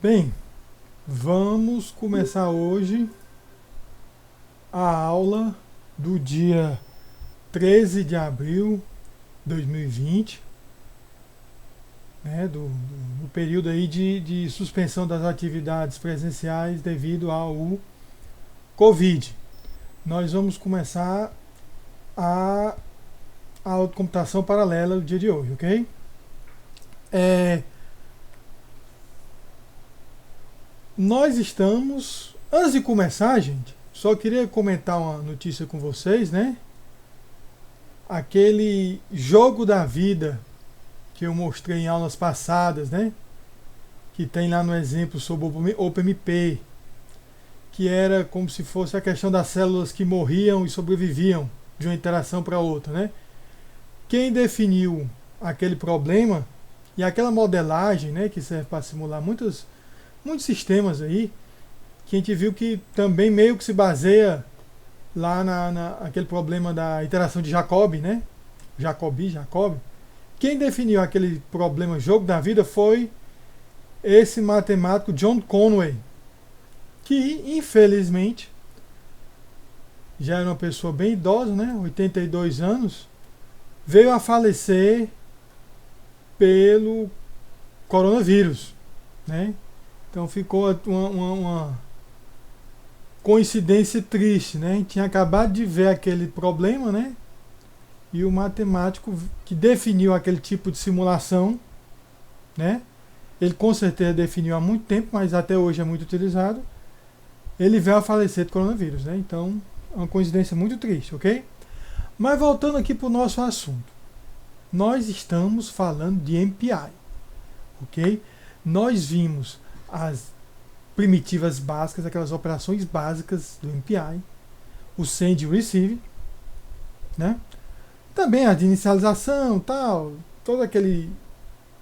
Bem, vamos começar hoje a aula do dia 13 de abril de 2020, né, do período aí de suspensão das atividades presenciais devido ao Covid. Nós vamos começar a aula de computação paralela do dia de hoje, ok? Nós estamos. Antes de começar, gente, só queria comentar uma notícia com vocês, né? Aquele jogo da vida que eu mostrei em aulas passadas, né? Que tem lá no exemplo sobre o OpenMP, que era como se fosse a questão das células que morriam e sobreviviam de uma interação para outra, né? Quem definiu aquele problema e aquela modelagem, né, que serve para simular muitos sistemas aí, que a gente viu que também meio que se baseia lá aquele problema da interação de Jacobi, né? Jacobi. Quem definiu aquele problema jogo da vida foi esse matemático John Conway, que infelizmente já era uma pessoa bem idosa, né? 82 anos, veio a falecer pelo coronavírus, né? Então ficou uma coincidência triste, né? A gente tinha acabado de ver aquele problema, né? E o matemático que definiu aquele tipo de simulação, né? Ele com certeza definiu há muito tempo, mas até hoje é muito utilizado. Ele veio a falecer de coronavírus, né? Então, é uma coincidência muito triste, ok? Mas voltando aqui para o nosso assunto. Nós estamos falando de MPI, ok? Nós vimos as primitivas básicas, aquelas operações básicas do MPI, o send e o receive, né? Também a de inicialização, tal, todo aquele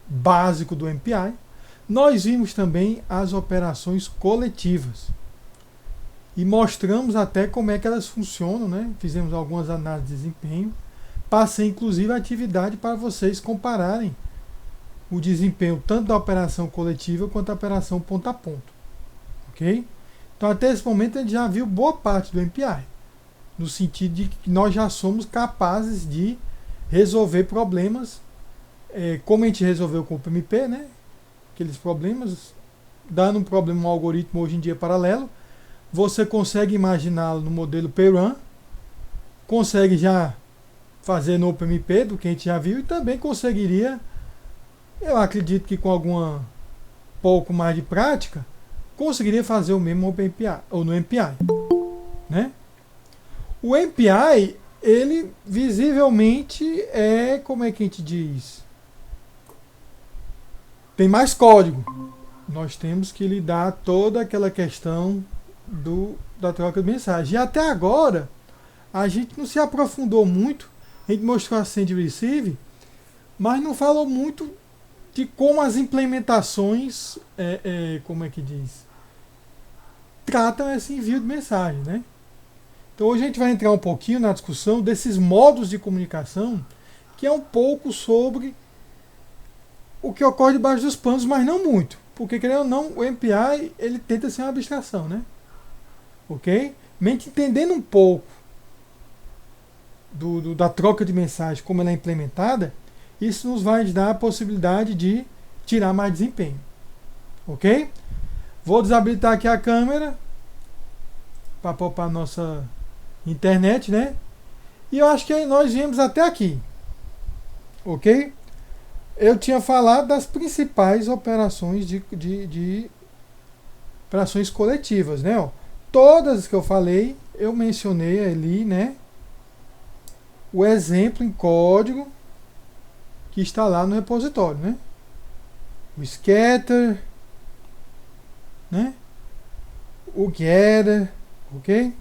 básico do MPI. Nós vimos também as operações coletivas e mostramos até como é que elas funcionam, né? Fizemos algumas análises de desempenho, passei inclusive a atividade para vocês compararem o desempenho tanto da operação coletiva quanto da operação ponto a ponto. Ok? Então até esse momento a gente já viu boa parte do MPI, no sentido de que nós já somos capazes de resolver problemas, como a gente resolveu com o PMP, né? Aqueles problemas, dando um problema um algoritmo hoje em dia paralelo, você consegue imaginá-lo no modelo PRAM, consegue já fazer no OpenMP, do que a gente já viu, e também conseguiria, eu acredito que com alguma pouco mais de prática, conseguiria fazer o mesmo no OpenMPI, ou no MPI, né? O MPI, ele visivelmente é, como é que a gente diz? Tem mais código. Nós temos que lidar toda aquela questão da troca de mensagem. E até agora, a gente não se aprofundou muito. A gente mostrou a send e receive, mas não falou muito de como as implementações, como é que diz, tratam esse envio de mensagem, né? Então hoje a gente vai entrar um pouquinho na discussão desses modos de comunicação, que é um pouco sobre o que ocorre debaixo dos panos, mas não muito. Porque, querendo ou não, o MPI ele tenta ser uma abstração, né? Ok? Mente entendendo um pouco da troca de mensagem, como ela é implementada, isso nos vai dar a possibilidade de tirar mais desempenho. Ok? Vou desabilitar aqui a câmera para poupar a nossa internet, né? E eu acho que nós viemos até aqui. Ok? Eu tinha falado das principais operações de operações coletivas, né? Ó, todas que eu falei, eu mencionei ali, né? O exemplo em código que está lá no repositório, né? O scatter, né? O getter, ok?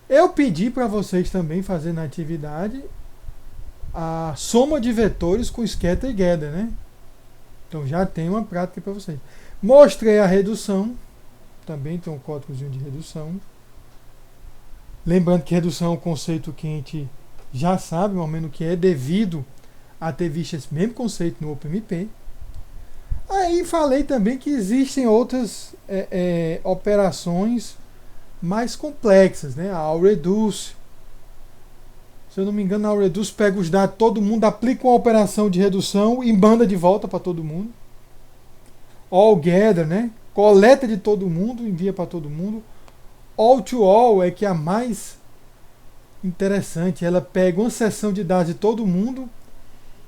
Eu pedi para vocês também fazer na atividade a soma de vetores com scatter e getter, né? Então já tem uma prática para vocês. Mostrei a redução, também tem um códigozinho de redução. Lembrando que redução é um conceito que a gente já sabe, mais ou menos, que é devido a ter visto esse mesmo conceito no OpenMP. A aí falei também que existem outras operações mais complexas, né? A AllReduce. Se eu não me engano, a AllReduce pega os dados de todo mundo, aplica uma operação de redução e manda de volta para todo mundo. AllGather, né? Coleta de todo mundo, envia para todo mundo. All-to-all é que é a mais interessante. Ela pega uma seção de dados de todo mundo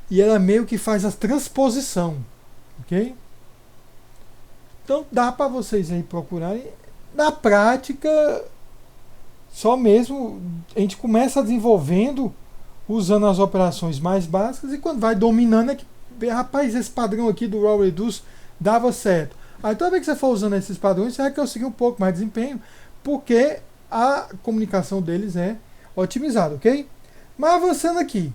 e ela meio que faz a transposição, ok? Então dá para vocês aí procurarem. Na prática, só mesmo a gente começa desenvolvendo usando as operações mais básicas e quando vai dominando é que, rapaz, esse padrão aqui do Raw Reduce dava certo. Aí toda vez que você for usando esses padrões, você vai conseguir um pouco mais de desempenho, porque a comunicação deles é otimizada, ok? Mas avançando aqui.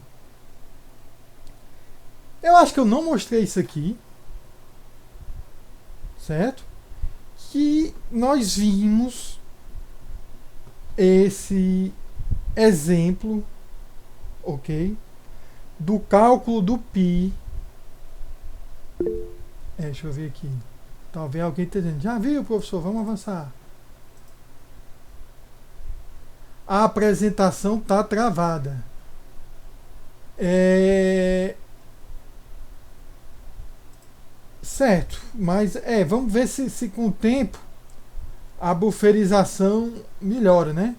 Eu acho que eu não mostrei isso aqui, certo? Que nós vimos esse exemplo, ok? Do cálculo do π. Deixa eu ver aqui. Talvez alguém esteja dizendo, já viu, professor? Vamos avançar. A apresentação está travada. Certo, mas vamos ver se com o tempo a buferização melhora, né?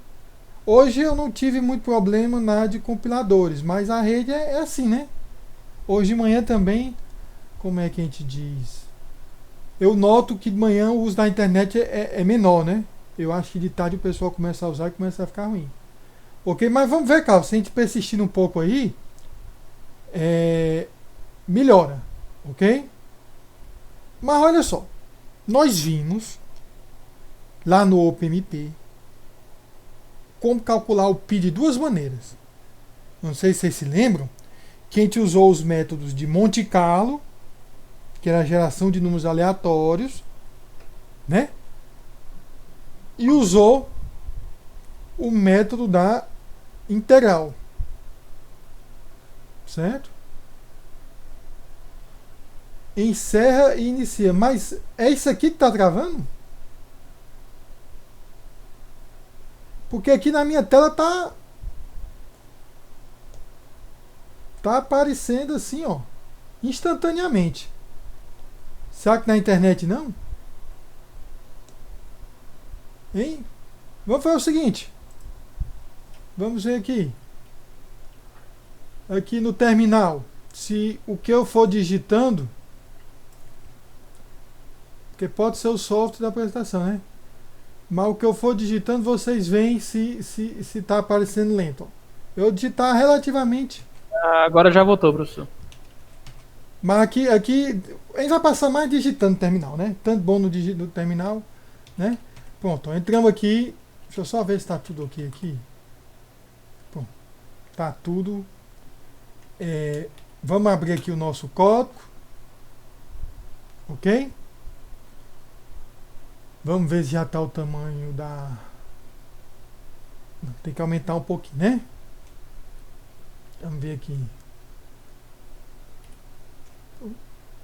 Hoje eu não tive muito problema na de compiladores, mas a rede é assim, né? Hoje de manhã também, como é que a gente diz? Eu noto que de manhã o uso da internet é menor, né? Eu acho que de tarde o pessoal começa a usar e começa a ficar ruim. Ok, mas vamos ver, Carlos, se a gente persistir um pouco aí, melhora, ok? Mas olha só, nós vimos lá no OpenMP como calcular o π de duas maneiras. Não sei se vocês se lembram que a gente usou os métodos de Monte Carlo, que era a geração de números aleatórios, né? E usou o método da integral, certo? Encerra e inicia. Mas é isso aqui que está travando? Porque aqui na minha tela tá aparecendo assim, ó, instantaneamente. Será que na internet não? Hein? Vamos fazer o seguinte. Vamos ver aqui. Aqui no terminal. Se o que eu for digitando, porque pode ser o software da apresentação, né? Mas o que eu for digitando, vocês veem se está aparecendo lento. Eu digitar relativamente. Agora já voltou, professor. Mas aqui a gente vai passar mais digitando no terminal, né? Tanto bom no terminal, né? Pronto, entramos aqui. Deixa eu só ver se está tudo ok aqui. Pronto, tá tudo. Vamos abrir aqui o nosso código. Ok? Vamos ver se já está o tamanho da... Tem que aumentar um pouquinho, né? Vamos ver aqui.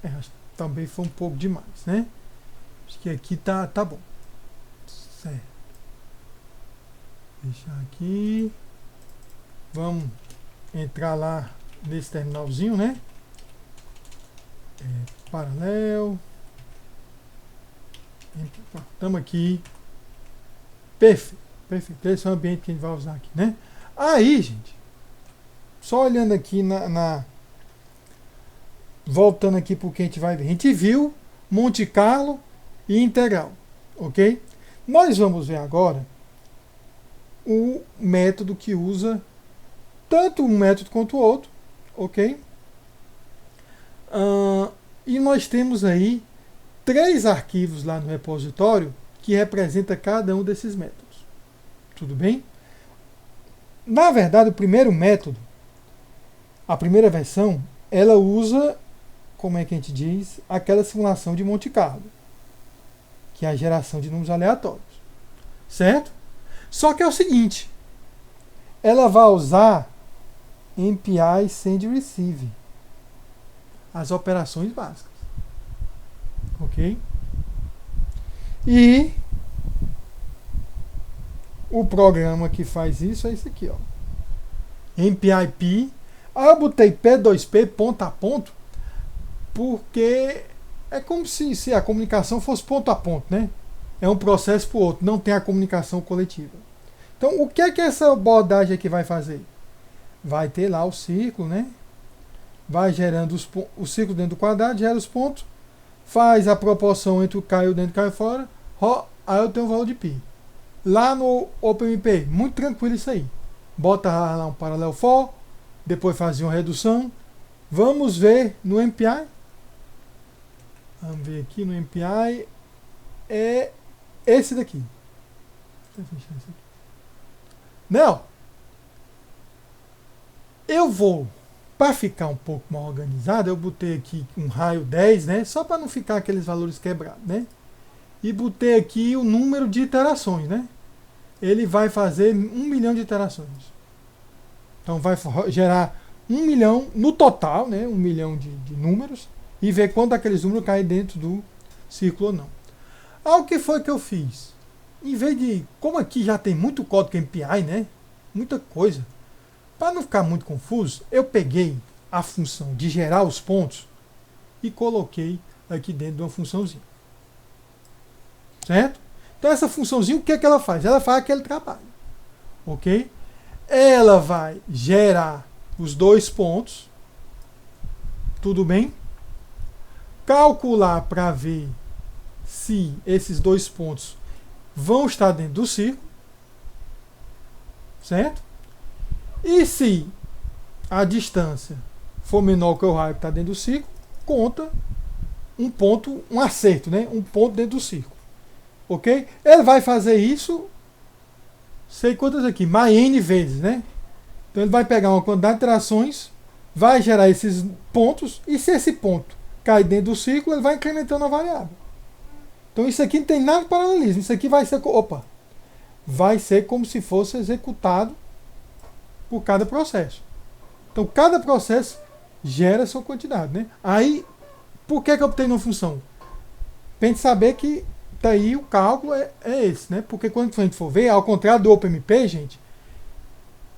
Acho que também foi um pouco demais, né? Acho que aqui tá bom. Certo. Deixar aqui. Vamos entrar lá nesse terminalzinho, né? Paralelo. Estamos aqui. Perfeito. Perfeito. Esse é o ambiente que a gente vai usar aqui, né? Aí, gente, só olhando aqui voltando aqui para o que a gente vai ver. A gente viu Monte Carlo e integral, ok? Nós vamos ver agora o método que usa tanto um método quanto o outro, ok? E nós temos aí 3 arquivos lá no repositório que representa cada um desses métodos. Tudo bem? Na verdade, o primeiro método, a primeira versão, ela usa, como é que a gente diz, aquela simulação de Monte Carlo, que é a geração de números aleatórios. Certo? Só que é o seguinte, ela vai usar MPI Send e Receive, as operações básicas. Ok? E o programa que faz isso é esse aqui, ó. MPIP. Aí eu botei P2P ponto a ponto, porque é como se a comunicação fosse ponto a ponto, né? É um processo para o outro, não tem a comunicação coletiva. Então, o que é que essa abordagem aqui vai fazer? Vai ter lá o círculo, né? Vai gerando o círculo dentro do quadrado, gera os pontos, faz a proporção entre o caiu dentro e caiu fora, aí eu tenho o valor de π. Lá no OpenMP, muito tranquilo isso aí. Bota lá um paralelo for, depois fazia uma redução. Vamos ver no MPI. Vamos ver aqui no MPI. É esse daqui. Não. Eu vou, para ficar um pouco mais organizado, eu botei aqui um raio 10, né? Só para não ficar aqueles valores quebrados, né? E botei aqui o número de iterações, né? Ele vai fazer 1 milhão de iterações. Então vai gerar 1 milhão no total, né? 1 milhão de números, e ver quanto aqueles números caem dentro do círculo ou não. Ah, o que foi que eu fiz? Em vez de, como aqui já tem muito código MPI, né? Muita coisa. Para não ficar muito confuso, eu peguei a função de gerar os pontos e coloquei aqui dentro de uma funçãozinha. Certo? Então essa funçãozinha, o que é que ela faz? Ela faz aquele trabalho. Ok? Ela vai gerar os dois pontos. Tudo bem? Calcular para ver se esses dois pontos vão estar dentro do círculo. Certo? E se a distância for menor que o raio que está dentro do círculo, conta um ponto, um acerto, né? Um ponto dentro do círculo. Ok? Ele vai fazer isso, sei quantas aqui, mais N vezes, né? Então ele vai pegar uma quantidade de iterações, vai gerar esses pontos, e se esse ponto cai dentro do círculo, ele vai incrementando a variável. Então isso aqui não tem nada de paralelismo. Isso aqui vai ser, vai ser como se fosse executado por cada processo. Então cada processo gera sua quantidade, né? Aí, por que eu obtenho uma função? Tem que saber que daí o cálculo é esse, né? Porque quando a gente for ver, ao contrário do OpenMP, gente,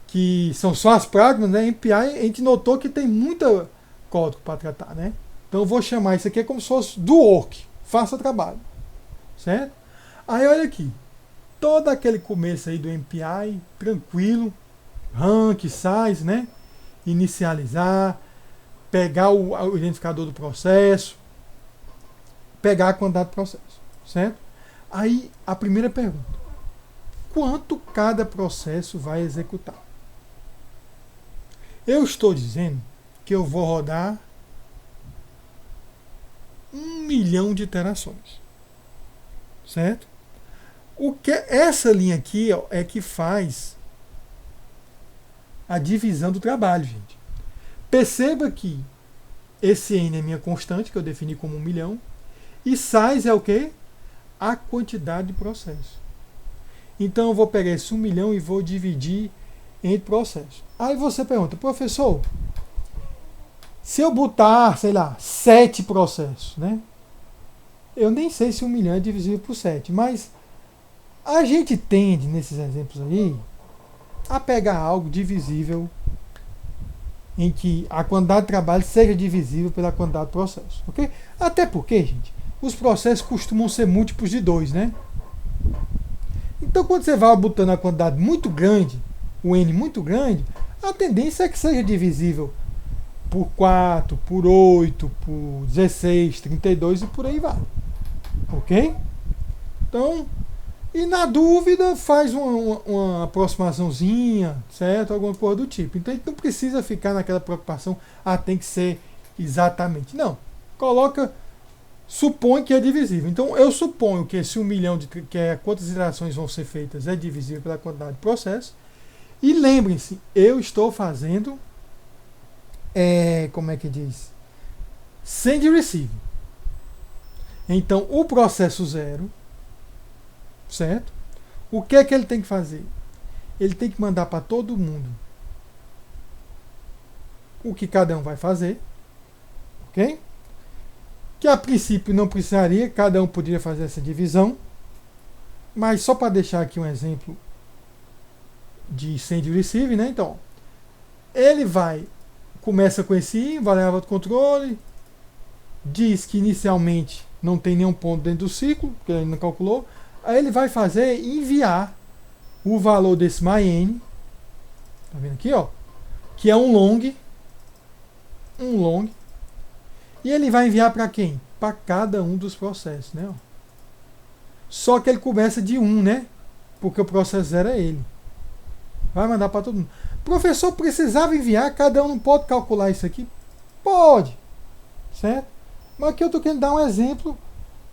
que são só as pragmas, né? MPI, a gente notou que tem muita código para tratar, né? Então eu vou chamar isso aqui como se fosse do work, faça trabalho, certo? Aí olha aqui, todo aquele começo aí do MPI, tranquilo, rank, size, né? Inicializar, pegar o identificador do processo, pegar a quantidade do processo, certo? Aí a primeira pergunta: quanto cada processo vai executar? Eu estou dizendo que eu vou rodar 1 milhão de iterações, certo? O que essa linha aqui, ó, é que faz a divisão do trabalho, gente. Perceba que esse N é minha constante, que eu defini como 1 milhão, e size é o quê? A quantidade de processo. Então eu vou pegar esse 1 milhão e vou dividir entre processos. Aí você pergunta: professor, se eu botar, sei lá, 7 processos, né? Eu nem sei se 1 milhão é divisível por 7, mas a gente tende, nesses exemplos aí, a pegar algo divisível em que a quantidade de trabalho seja divisível pela quantidade de processos, ok? Até porque, gente, os processos costumam ser múltiplos de 2, né? Então, quando você vai botando a quantidade muito grande, o N muito grande, a tendência é que seja divisível por 4, por 8, por 16, 32 e por aí vai. Ok? Então, e na dúvida, faz uma aproximaçãozinha, certo? Alguma coisa do tipo. Então, a gente não precisa ficar naquela preocupação, tem que ser exatamente. Não. Coloca, supõe que é divisível. Então, eu suponho que esse 1 milhão, que é quantas iterações vão ser feitas, é divisível pela quantidade de processos. E lembrem-se, eu estou fazendo, como é que diz? Send e receive. Então, o processo 0, certo? O que é que ele tem que fazer? Ele tem que mandar para todo mundo o que cada um vai fazer, ok? que a princípio não precisaria, cada um poderia fazer essa divisão, mas só para deixar aqui um exemplo de send e receive, né? Então, ele começa com esse in, variável de controle, diz que inicialmente não tem nenhum ponto dentro do ciclo, porque ele não calculou, aí ele vai fazer enviar o valor desse myN, tá vendo aqui, ó, que é um long, e ele vai enviar para quem? Para cada um dos processos, né? Só que ele começa de 1, né? Porque o processo 0 é ele. Vai mandar para todo mundo. Professor, precisava enviar, cada um não pode calcular isso aqui? Pode, certo? Mas aqui eu estou querendo dar um exemplo.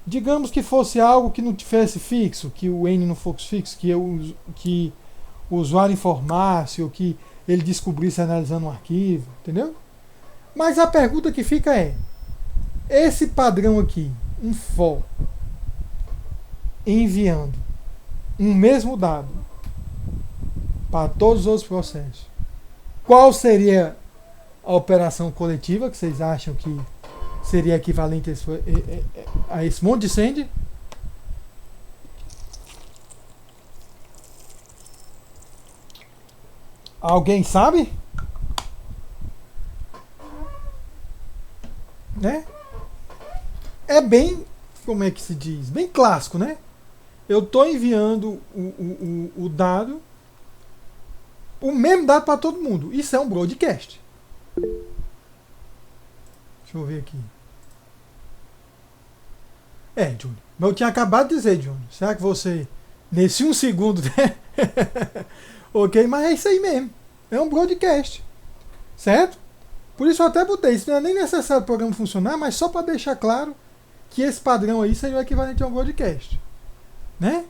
Digamos que fosse algo que não tivesse fixo, que o N não fosse fixo, que o usuário informasse, ou que ele descobrisse analisando um arquivo, entendeu? Mas a pergunta que fica é, esse padrão aqui, um for, enviando um mesmo dado para todos os outros processos, qual seria a operação coletiva que vocês acham que seria equivalente a esse monte de send? Alguém sabe? Né? É bem, como é que se diz? Bem clássico, né? Eu estou enviando o dado, o mesmo dado para todo mundo. Isso é um broadcast. Deixa eu ver aqui. Júnior. Mas eu tinha acabado de dizer, Júnior. Será que você, nesse 1 segundo, né? Ok, mas é isso aí mesmo. É um broadcast. Certo? Por isso eu até botei. Isso não é nem necessário o programa funcionar, mas só para deixar claro que esse padrão aí seria o equivalente a um broadcast. Né?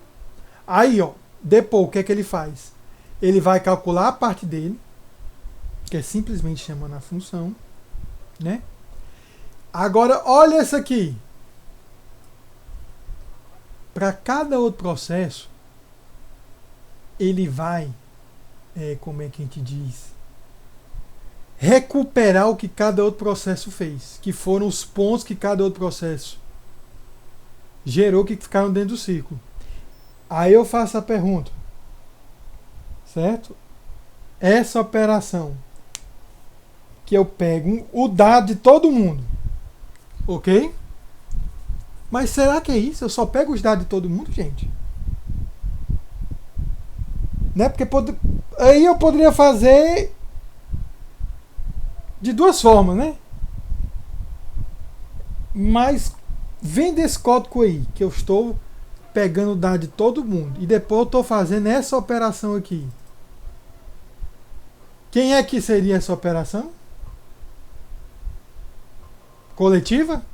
Aí, ó, depois o que é que ele faz? Ele vai calcular a parte dele, que é simplesmente chamando a função, né? Agora, olha essa aqui. Para cada outro processo, ele vai, como é que a gente diz? Recuperar o que cada outro processo fez, que foram os pontos que cada outro processo gerou, que ficaram dentro do ciclo. Aí eu faço a pergunta, certo? Essa operação que eu pego o dado de todo mundo, ok? Mas será que é isso? Eu só pego os dados de todo mundo, gente? Né? Porque aí eu poderia fazer de duas formas, né? Mas vem desse código aí, que eu estou pegando o dado de todo mundo, e depois eu estou fazendo essa operação aqui. Quem é que seria essa operação? Coletiva?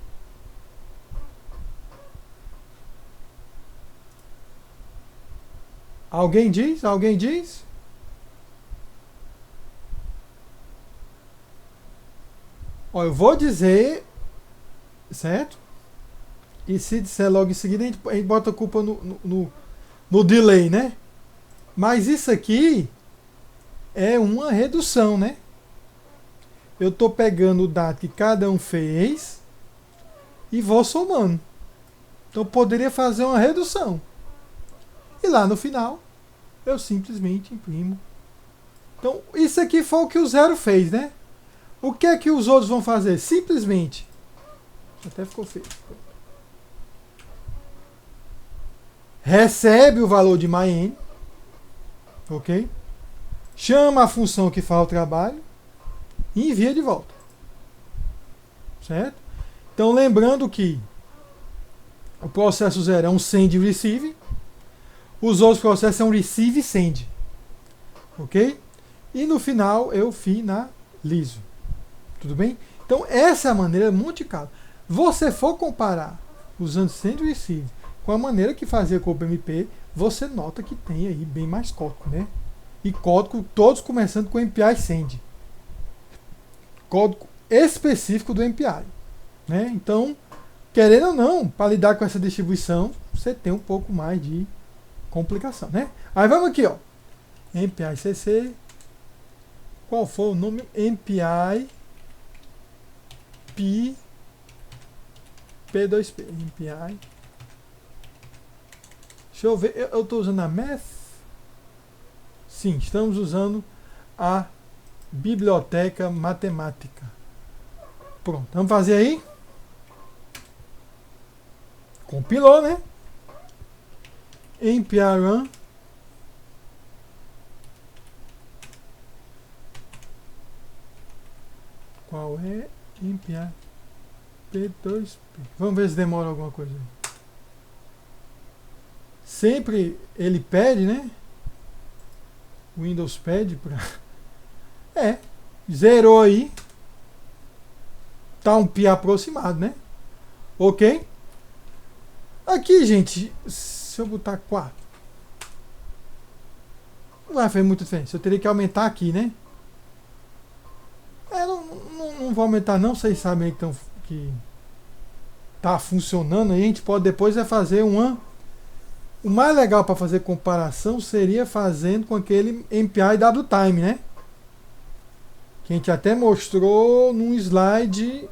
Alguém diz? Alguém diz? Ó, eu vou dizer, certo? E se disser logo em seguida, a gente bota a culpa no delay, né? Mas isso aqui é uma redução, né? Eu estou pegando o dado que cada um fez e vou somando. Então eu poderia fazer uma redução. E lá no final, eu simplesmente imprimo. Então, isso aqui foi o que o zero fez, né? O que é que os outros vão fazer? Simplesmente. Até ficou feio. Recebe o valor de myN. Ok? Chama a função que faz o trabalho. E envia de volta. Certo? Então, lembrando que o processo zero é um send e receive. Os outros processos são receive e send. Ok? E no final eu finalizo. Tudo bem? Então essa é a maneira multicalo. Você for comparar usando send e receive com a maneira que fazia com o OpenMP, você nota que tem aí bem mais código, né? E código todos começando com MPI send. Código específico do MPI. Né? Então, querendo ou não, para lidar com essa distribuição, você tem um pouco mais de complicação, né? Aí vamos aqui, ó. MPI CC. Qual foi o nome? MPI P P2P, MPI. Deixa eu ver, eu estou usando a Math? Sim, estamos usando a biblioteca matemática. Pronto, vamos fazer aí? Compilou, né? MPI run. Qual é? MPI P2P. Vamos ver se demora alguma coisa aí. Sempre ele pede, né? O Windows pede para. Zerou aí. Tá um pi aproximado, né? Ok? Aqui, gente, se eu botar 4, não vai fazer muita diferença. Eu teria que aumentar aqui, né? Não vou aumentar não, vocês sabem então que tá funcionando aí. A gente pode depois fazer uma. O mais legal para fazer comparação seria fazendo com aquele MPI WTime, né? Que a gente até mostrou num slide.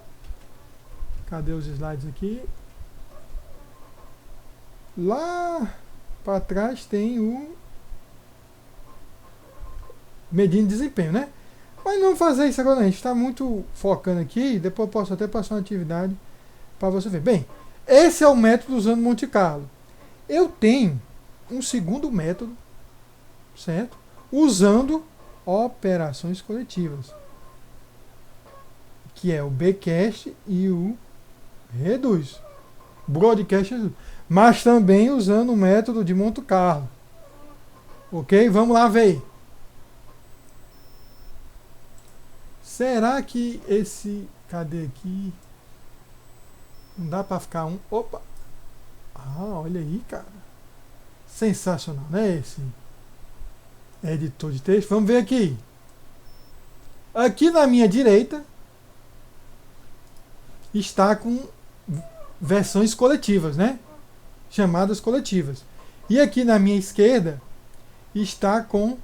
Cadê os slides aqui? Lá para trás tem o medindo desempenho, né? Mas não fazer isso agora, não. A gente está muito focando aqui. Depois eu posso até passar uma atividade para você ver. Bem, esse é o método usando Monte Carlo. Eu tenho um segundo método, certo? Usando operações coletivas, que é o bcast e o reduz. Broadcast reduz. Mas também usando o método de Monte Carlo. Ok? Vamos lá ver. Será que esse... Cadê aqui? Não dá para ficar um... Opa! Ah, olha aí, cara. Sensacional, né? Esse editor de texto. Vamos ver aqui. Aqui na minha direita está com versões coletivas, né? Chamadas coletivas. E aqui na minha esquerda está com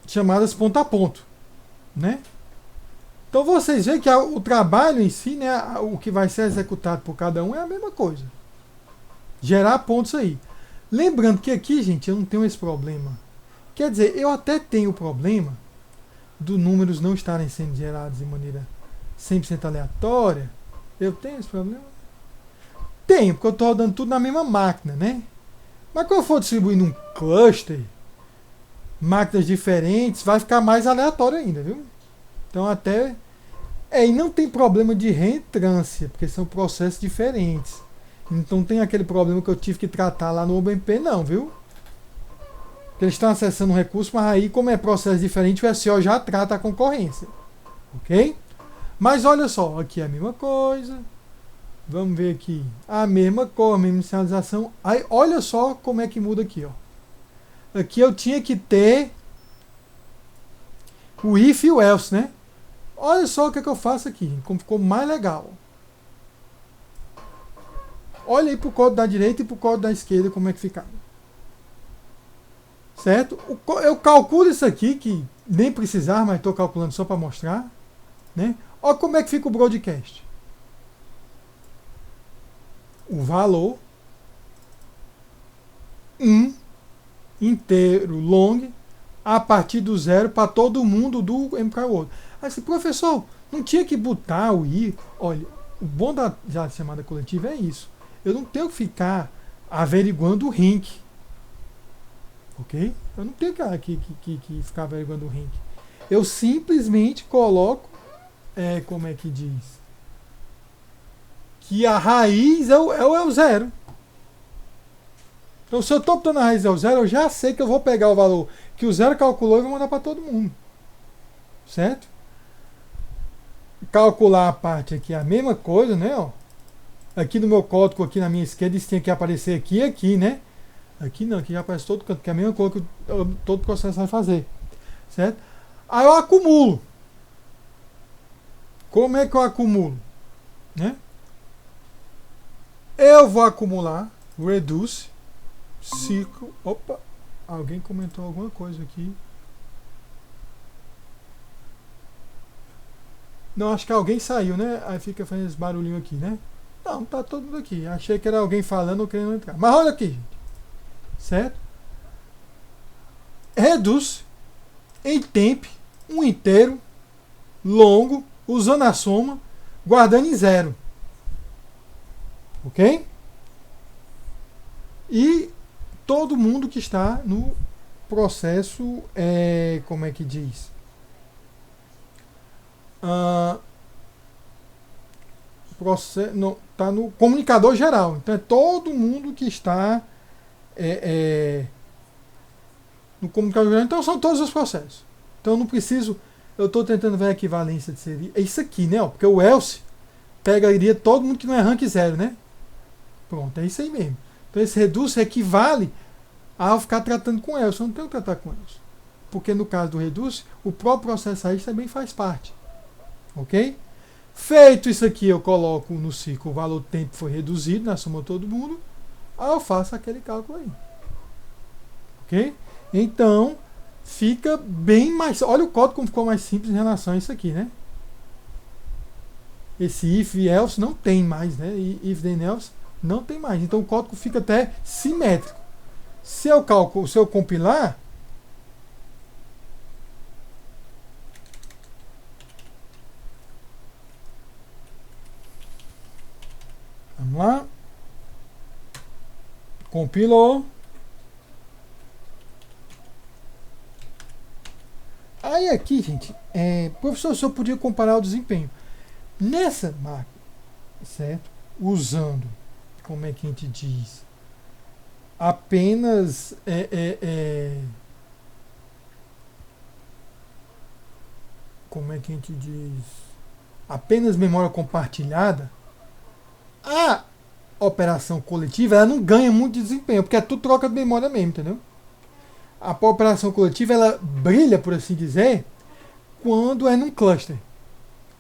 chamadas ponto a ponto, né? Então vocês veem que o trabalho em si, né, o que vai ser executado por cada um é a mesma coisa. Gerar pontos aí. Lembrando que aqui, gente, eu não tenho esse problema. Quer dizer, eu até tenho o problema dos números não estarem sendo gerados de maneira 100% aleatória. Eu tenho esse problema? Tenho, porque eu estou rodando tudo na mesma máquina, né? Mas quando eu for distribuir num cluster, máquinas diferentes, vai ficar mais aleatório ainda, viu? Então até... e não tem problema de reentrância, porque são processos diferentes. Então tem aquele problema que eu tive que tratar lá no OpenMP, não, viu? Eles estão acessando um recurso, mas aí, como é processo diferente, o SEO já trata a concorrência. Ok? Mas olha só, aqui é a mesma coisa. Vamos ver aqui. A mesma coisa, a mesma inicialização. Aí olha só como é que muda aqui, ó. Aqui eu tinha que ter o if e o else, né? Olha só o que, é que eu faço aqui, como ficou mais legal. Olha aí para o código da direita e para o código da esquerda como é que fica. Certo? Eu calculo isso aqui, que nem precisar, mas estou calculando só para mostrar. Né? Olha como é que fica o broadcast. O valor 1 inteiro long a partir do 0 para todo mundo do MK World. Aí assim, professor, não tinha que botar o i. Olha, o bom da chamada coletiva é isso. Eu não tenho que ficar averiguando o rank. Ok? Eu não tenho que ficar averiguando o rank. Eu simplesmente coloco, como é que diz? Que a raiz é o 0. Então, se eu estou botando a raiz é o 0, eu já sei que eu vou pegar o valor que o 0 calculou e vou mandar para todo mundo. Certo? Calcular a parte aqui é a mesma coisa, né? Ó. Aqui no meu código, aqui na minha esquerda, isso tinha que aparecer aqui e aqui, né? Aqui não, aqui já aparece todo canto, que é a mesma coisa que todo processo vai fazer. Certo? Aí eu acumulo. Como é que eu acumulo? Né? Eu vou acumular reduce ciclo. Opa, alguém comentou alguma coisa aqui. Não, acho que alguém saiu, né? Aí fica fazendo esse barulhinho aqui, né? Não, tá todo mundo aqui. Achei que era alguém falando ou querendo entrar. Mas olha aqui, gente. Certo? Reduz em tempo um inteiro longo, usando a soma, guardando em zero. Ok? E todo mundo que está no processo, como é que diz? Está no comunicador geral. Então é todo mundo que está no comunicador geral. Então são todos os processos. Então eu não preciso. Eu estou tentando ver a equivalência de seria. É isso aqui, né? Porque o else pegaria todo mundo que não é rank 0, né? Pronto, é isso aí mesmo. Então esse reduce equivale a ficar tratando com else. Eu não tenho que tratar com else. Porque no caso do reduce, o próprio processo aí também faz parte. Ok? Feito isso aqui, eu coloco no ciclo o valor do tempo foi reduzido na soma de todo mundo. Aí eu faço aquele cálculo aí. Ok? Então, fica bem mais... Olha o código como ficou mais simples em relação a isso aqui, né? Esse if e else não tem mais, né? E if then else não tem mais. Então o código fica até simétrico. Se eu compilar, vamos lá, compilou. Aí aqui, gente, professor, o senhor podia comparar o desempenho nessa máquina, certo? Usando, como é que a gente diz, apenas como é que a gente diz, apenas memória compartilhada. A operação coletiva, ela não ganha muito de desempenho, porque é tudo troca de memória mesmo, entendeu? A operação coletiva, ela brilha, por assim dizer, quando é num cluster,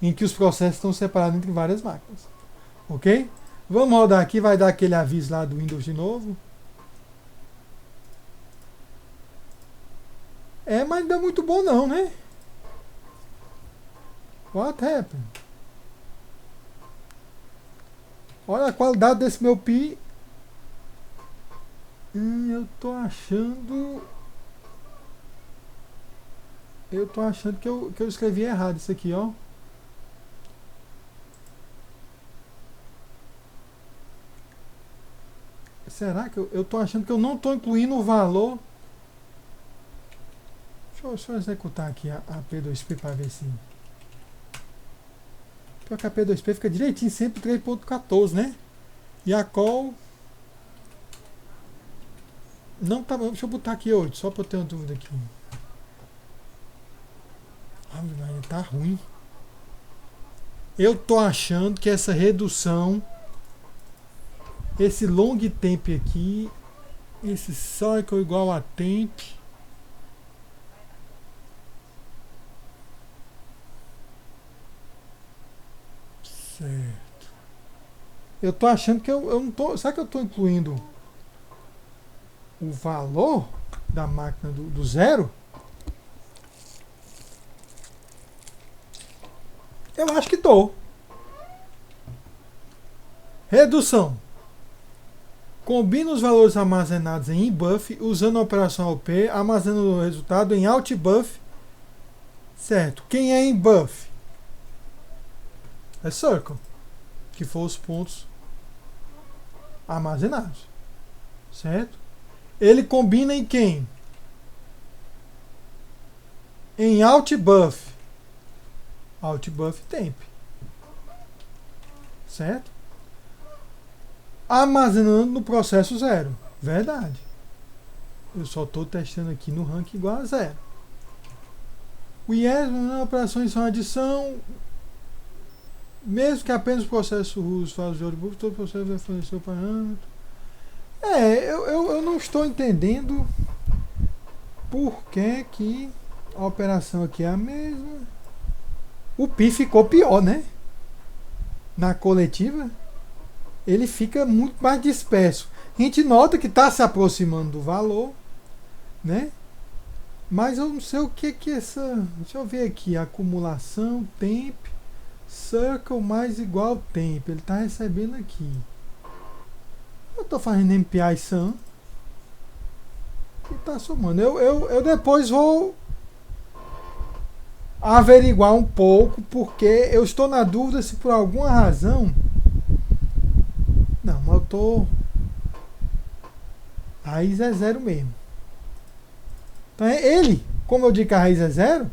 em que os processos estão separados entre várias máquinas. Ok? Vamos rodar aqui, vai dar aquele aviso lá do Windows de novo. Mas não dá muito bom não, né? What happened? Olha a qualidade desse meu pi. Eu tô achando que eu escrevi errado isso aqui, ó. Será que eu tô achando que eu não tô incluindo o valor? Deixa eu executar aqui a P2P para ver se... Pior que a P2P fica direitinho, sempre 3.14, né? E a call... Não tá bom, deixa eu botar aqui 8, só para eu ter uma dúvida aqui. Mas tá ruim. Eu tô achando que essa redução, esse long temp aqui, esse cycle igual a temp, certo. Eu tô achando que eu não tô. Será que eu tô incluindo o valor da máquina do zero? Eu acho que tô. Redução. Combina os valores armazenados em inbuff usando a operação OP, armazenando o resultado em outbuff. Certo. Quem é inbuff? É circle, que for os pontos armazenados. Certo? Ele combina em quem? Em outbuff. Outbuff temp. Certo? Armazenando no processo zero. Verdade. Eu só estou testando aqui no rank igual a zero. O yes, operações são adição. Mesmo que apenas o processo russo faça o outbuff, todo o processo vai fornecer o parâmetro. Eu não estou entendendo por que a operação aqui é a mesma. O pi ficou pior, né? Na coletiva, ele fica muito mais disperso. A gente nota que está se aproximando do valor, né? Mas eu não sei o que essa... Deixa eu ver aqui. Acumulação, tempo. Circle mais igual tempo. Ele está recebendo aqui. Eu estou fazendo MPI sum. E está somando. Eu depois vou averiguar um pouco, porque eu estou na dúvida se por alguma razão. Não, mas eu estou. A raiz é zero mesmo. Então ele, como eu digo que a raiz é zero,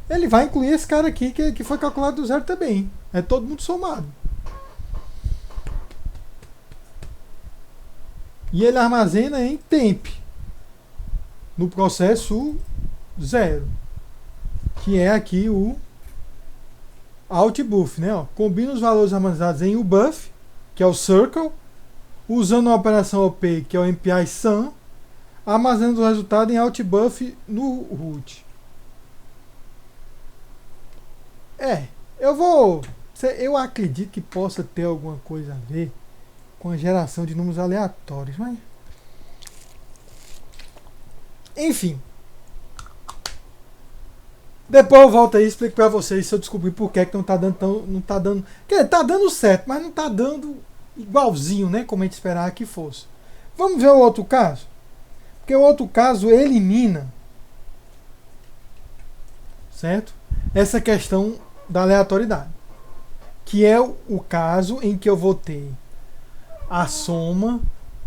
ele vai incluir esse cara aqui que foi calculado do zero também. É todo mundo somado. E ele armazena em temp no processo zero, que é aqui o outbuff, né? Ó, combina os valores armazenados em ubuff, que é o circle, usando a operação OP, que é o MPI sum, armazenando o resultado em outbuff no root. Eu acredito que possa ter alguma coisa a ver com a geração de números aleatórios, mas enfim. Depois eu volto aí e explico pra vocês se eu descobrir por que não tá dando não tá dando. Quer dizer, tá dando certo, mas não tá dando igualzinho, né? Como a gente esperava que fosse. Vamos ver o outro caso? Porque o outro caso elimina, certo? Essa questão da aleatoriedade. Que é o caso em que eu vou ter a soma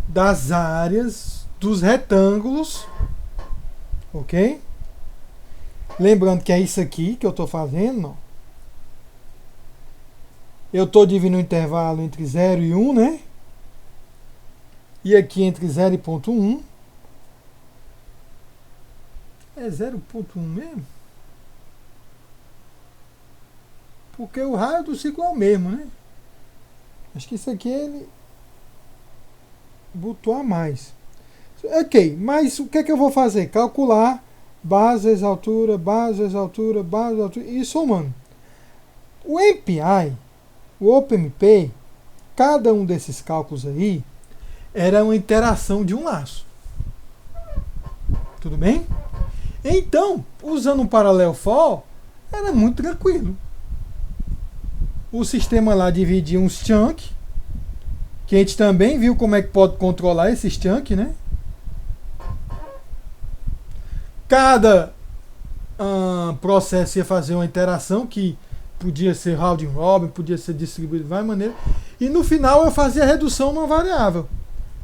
das áreas dos retângulos, ok? Lembrando que é isso aqui que eu estou fazendo, ó. Eu estou dividindo o intervalo entre 0 e 1, né? E aqui entre 0 e 0,1. É 0,1 mesmo? Porque o raio do ciclo é o mesmo, né? Acho que isso aqui ele botou a mais. Ok, mas o que é que eu vou fazer? Calcular base vezes altura, base vezes altura, base vezes altura, e somando. O MPI, o OpenMP, cada um desses cálculos aí era uma interação de um laço. Tudo bem? Então, usando um parallel for, era muito tranquilo. O sistema lá dividia uns chunks, que a gente também viu como é que pode controlar esses chunks, né? Cada processo ia fazer uma interação que podia ser round robin, podia ser distribuído de várias maneiras. E no final eu fazia a redução numa variável,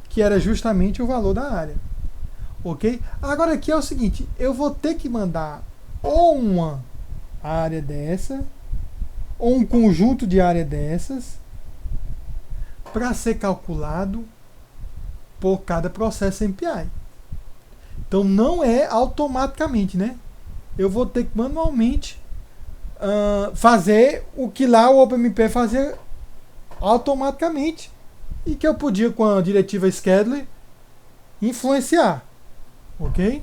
que era justamente o valor da área. Ok? Agora aqui é o seguinte, eu vou ter que mandar ou uma área dessa, ou um conjunto de área dessas, para ser calculado por cada processo MPI. Então não é automaticamente, né? Eu vou ter que manualmente fazer o que lá o OpenMP fazia automaticamente e que eu podia, com a diretiva scheduler, influenciar. Ok?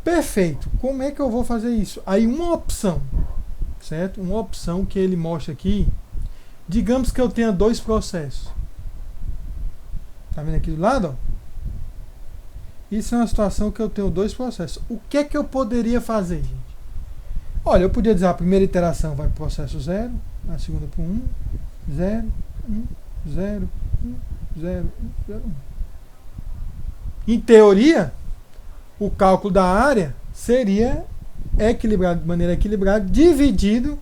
Perfeito. Como é que eu vou fazer isso? Aí uma opção, certo? Uma opção que ele mostra aqui. Digamos que eu tenha dois processos. Tá vendo aqui do lado? Ó? Isso é uma situação que eu tenho dois processos. O que é que eu poderia fazer, gente? Olha, eu podia dizer a primeira iteração vai para o processo 0, a segunda para 1, 0, 1, 0, 1, 0, 1, 0, 1. Em teoria, o cálculo da área seria equilibrado, de maneira equilibrada, dividido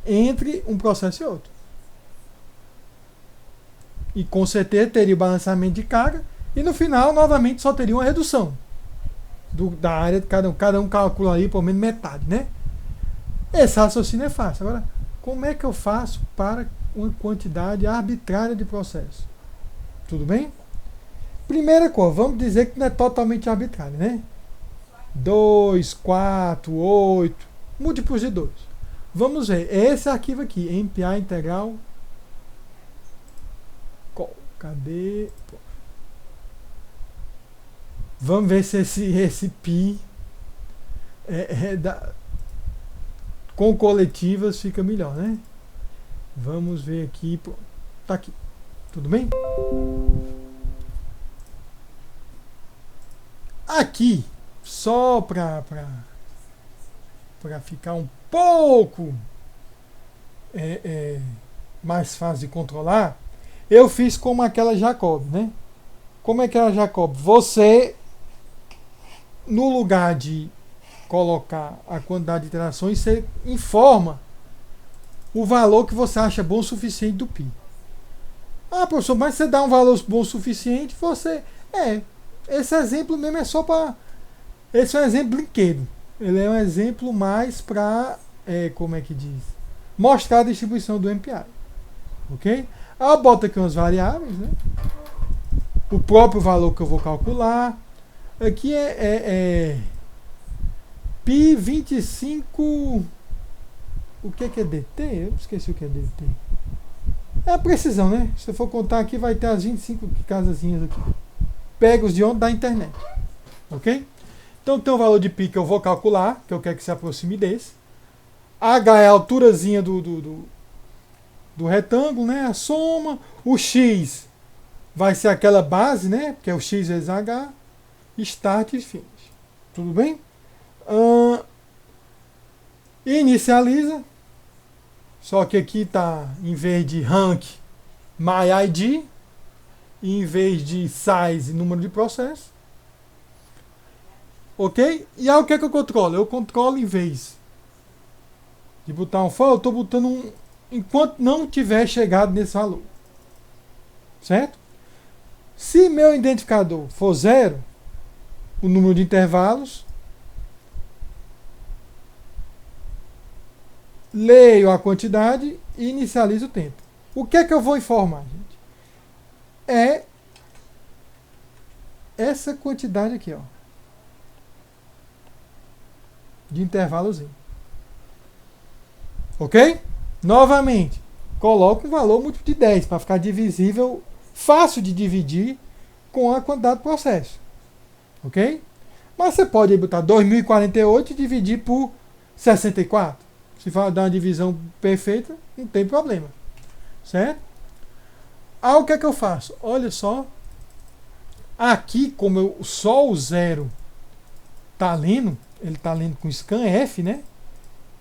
entre um processo e outro. E com certeza teria o balanceamento de carga e no final, novamente, só teria uma redução da área de cada um. Cada um calcula aí por menos metade, né? Esse raciocínio é fácil. Agora, como é que eu faço para uma quantidade arbitrária de processos? Tudo bem? Primeira coisa, vamos dizer que não é totalmente arbitrário, né? 2, 4, 8, múltiplos de 2. Vamos ver, esse arquivo aqui, MPI integral. Cadê? Vamos ver se esse pi com coletivas fica melhor, né? Vamos ver aqui. Tá aqui. Tudo bem? Aqui, só para ficar um pouco mais fácil de controlar, eu fiz como aquela Jacob, né? Como é que era a Jacob? Você, no lugar de colocar a quantidade de iterações, você informa o valor que você acha bom o suficiente do pi. Ah, professor, mas você dá um valor bom o suficiente, você... esse exemplo mesmo é só para... Esse é um exemplo brinquedo. Ele é um exemplo mais para... como é que diz? Mostrar a distribuição do MPI. Ok? Aí eu boto aqui umas variáveis, né? O próprio valor que eu vou calcular. Aqui pi 25... O que é DT? Eu esqueci o que é DT. É a precisão, né? Se eu for contar aqui, vai ter as 25 casazinhas aqui. Pega os de onde? Da internet. Ok? Então tem um valor de pi que eu vou calcular, que eu quero que se aproxime desse. H é a alturazinha do retângulo, né? A soma. O x vai ser aquela base, né? Que é o x vezes h. Start e finish. Tudo bem? Inicializa. Só que aqui está, em vez de rank, myID. E em vez de size, número de processo. Ok? E aí o que é que eu controlo? Eu controlo, em vez de botar um for, eu estou botando um enquanto não tiver chegado nesse valor. Certo? Se meu identificador for 0, o número de intervalos, leio a quantidade e inicializo o tempo. O que é que eu vou informar, gente? É essa quantidade aqui, ó, de intervalozinho. Ok? Novamente, coloco um valor múltiplo de 10 para ficar divisível, fácil de dividir com a quantidade de processo. Ok? Mas você pode botar 2048 e dividir por 64. Se for dar uma divisão perfeita, não tem problema. Certo? O que é que eu faço? Olha só. Aqui, como só o 0 está lendo, ele está lendo com scanf, né?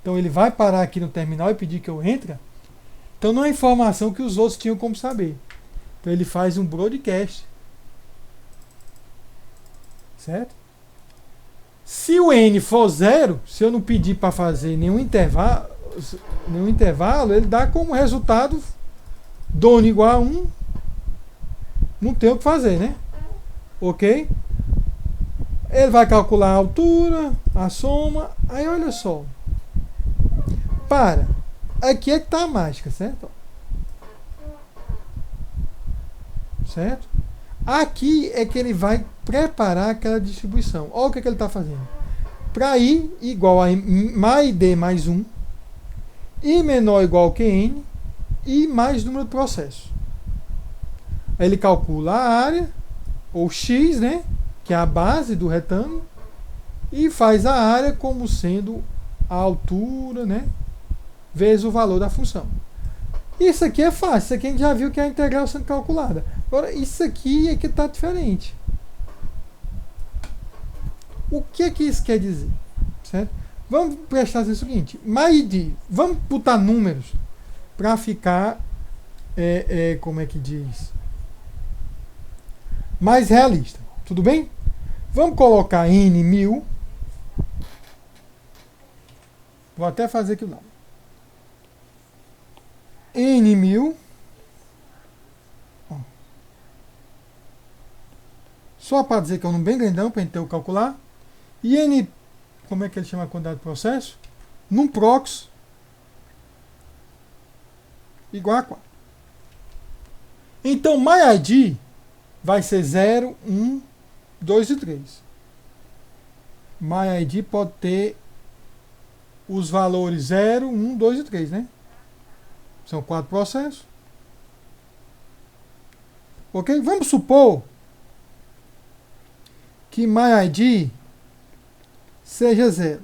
Então ele vai parar aqui no terminal e pedir que eu entre. Então não é informação que os outros tinham como saber. Então ele faz um broadcast. Certo? Se o n for 0, se eu não pedir para fazer nenhum intervalo, ele dá como resultado dono igual a 1. Não tem o que fazer, né? Ok? Ele vai calcular a altura, a soma. Aí olha só. Aqui é que está a mágica, certo? Certo? Aqui é que ele vai preparar aquela distribuição. Olha o que ele está fazendo. Para i igual a mais d mais 1, i menor ou igual que n, e mais número de processos. Aí ele calcula a área, ou x, né, que é a base do retângulo, e faz a área como sendo a altura, né, vezes o valor da função. Isso aqui é fácil, isso aqui a gente já viu que é a integral sendo calculada. Agora, isso aqui é que está diferente. O que é que isso quer dizer? Certo? Vamos prestar atenção no seguinte. MyID, vamos botar números para ficar, como é que diz? Mais realista. Tudo bem? Vamos colocar N1000. Vou até fazer aqui o nome. N1000. Só para dizer que é um número bem grandão para a gente ter o calcular. E N, como é que ele chama a quantidade de processo? Num prox igual a 4. Então, MyID vai ser 0, 1, 2 e 3. MyID pode ter os valores 0, 1, 2 e 3, né? São 4 processos. Ok? Vamos supor que MyID seja 0.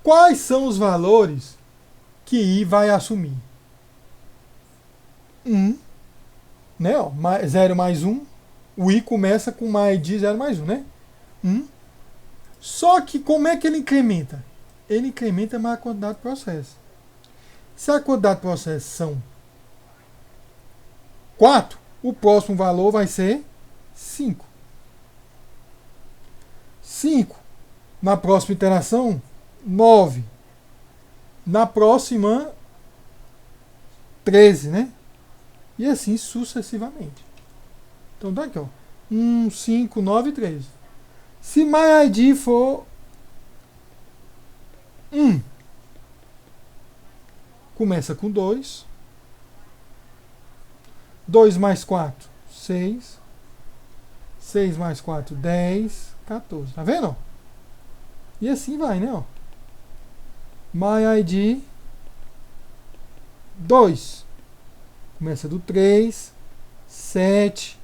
Quais são os valores que I vai assumir? 1, né? 0 mais 1. O I começa com MyID 0 mais 1, né? 1. Só que como é que ele incrementa? Ele incrementa mais a quantidade de processo. Se a quantidade de processos são 4, o próximo valor vai ser 5. 5. Na próxima iteração, 9. Na próxima, 13, né? E assim sucessivamente. Então tá aqui, ó. 1, 5, 9, 13. Se MyID for 1, começa com 2. 2 mais 4, 6. 6 mais 4, 10, 14. Tá vendo? E assim vai, né? Ó. MyID 2. Começa do 3, 7,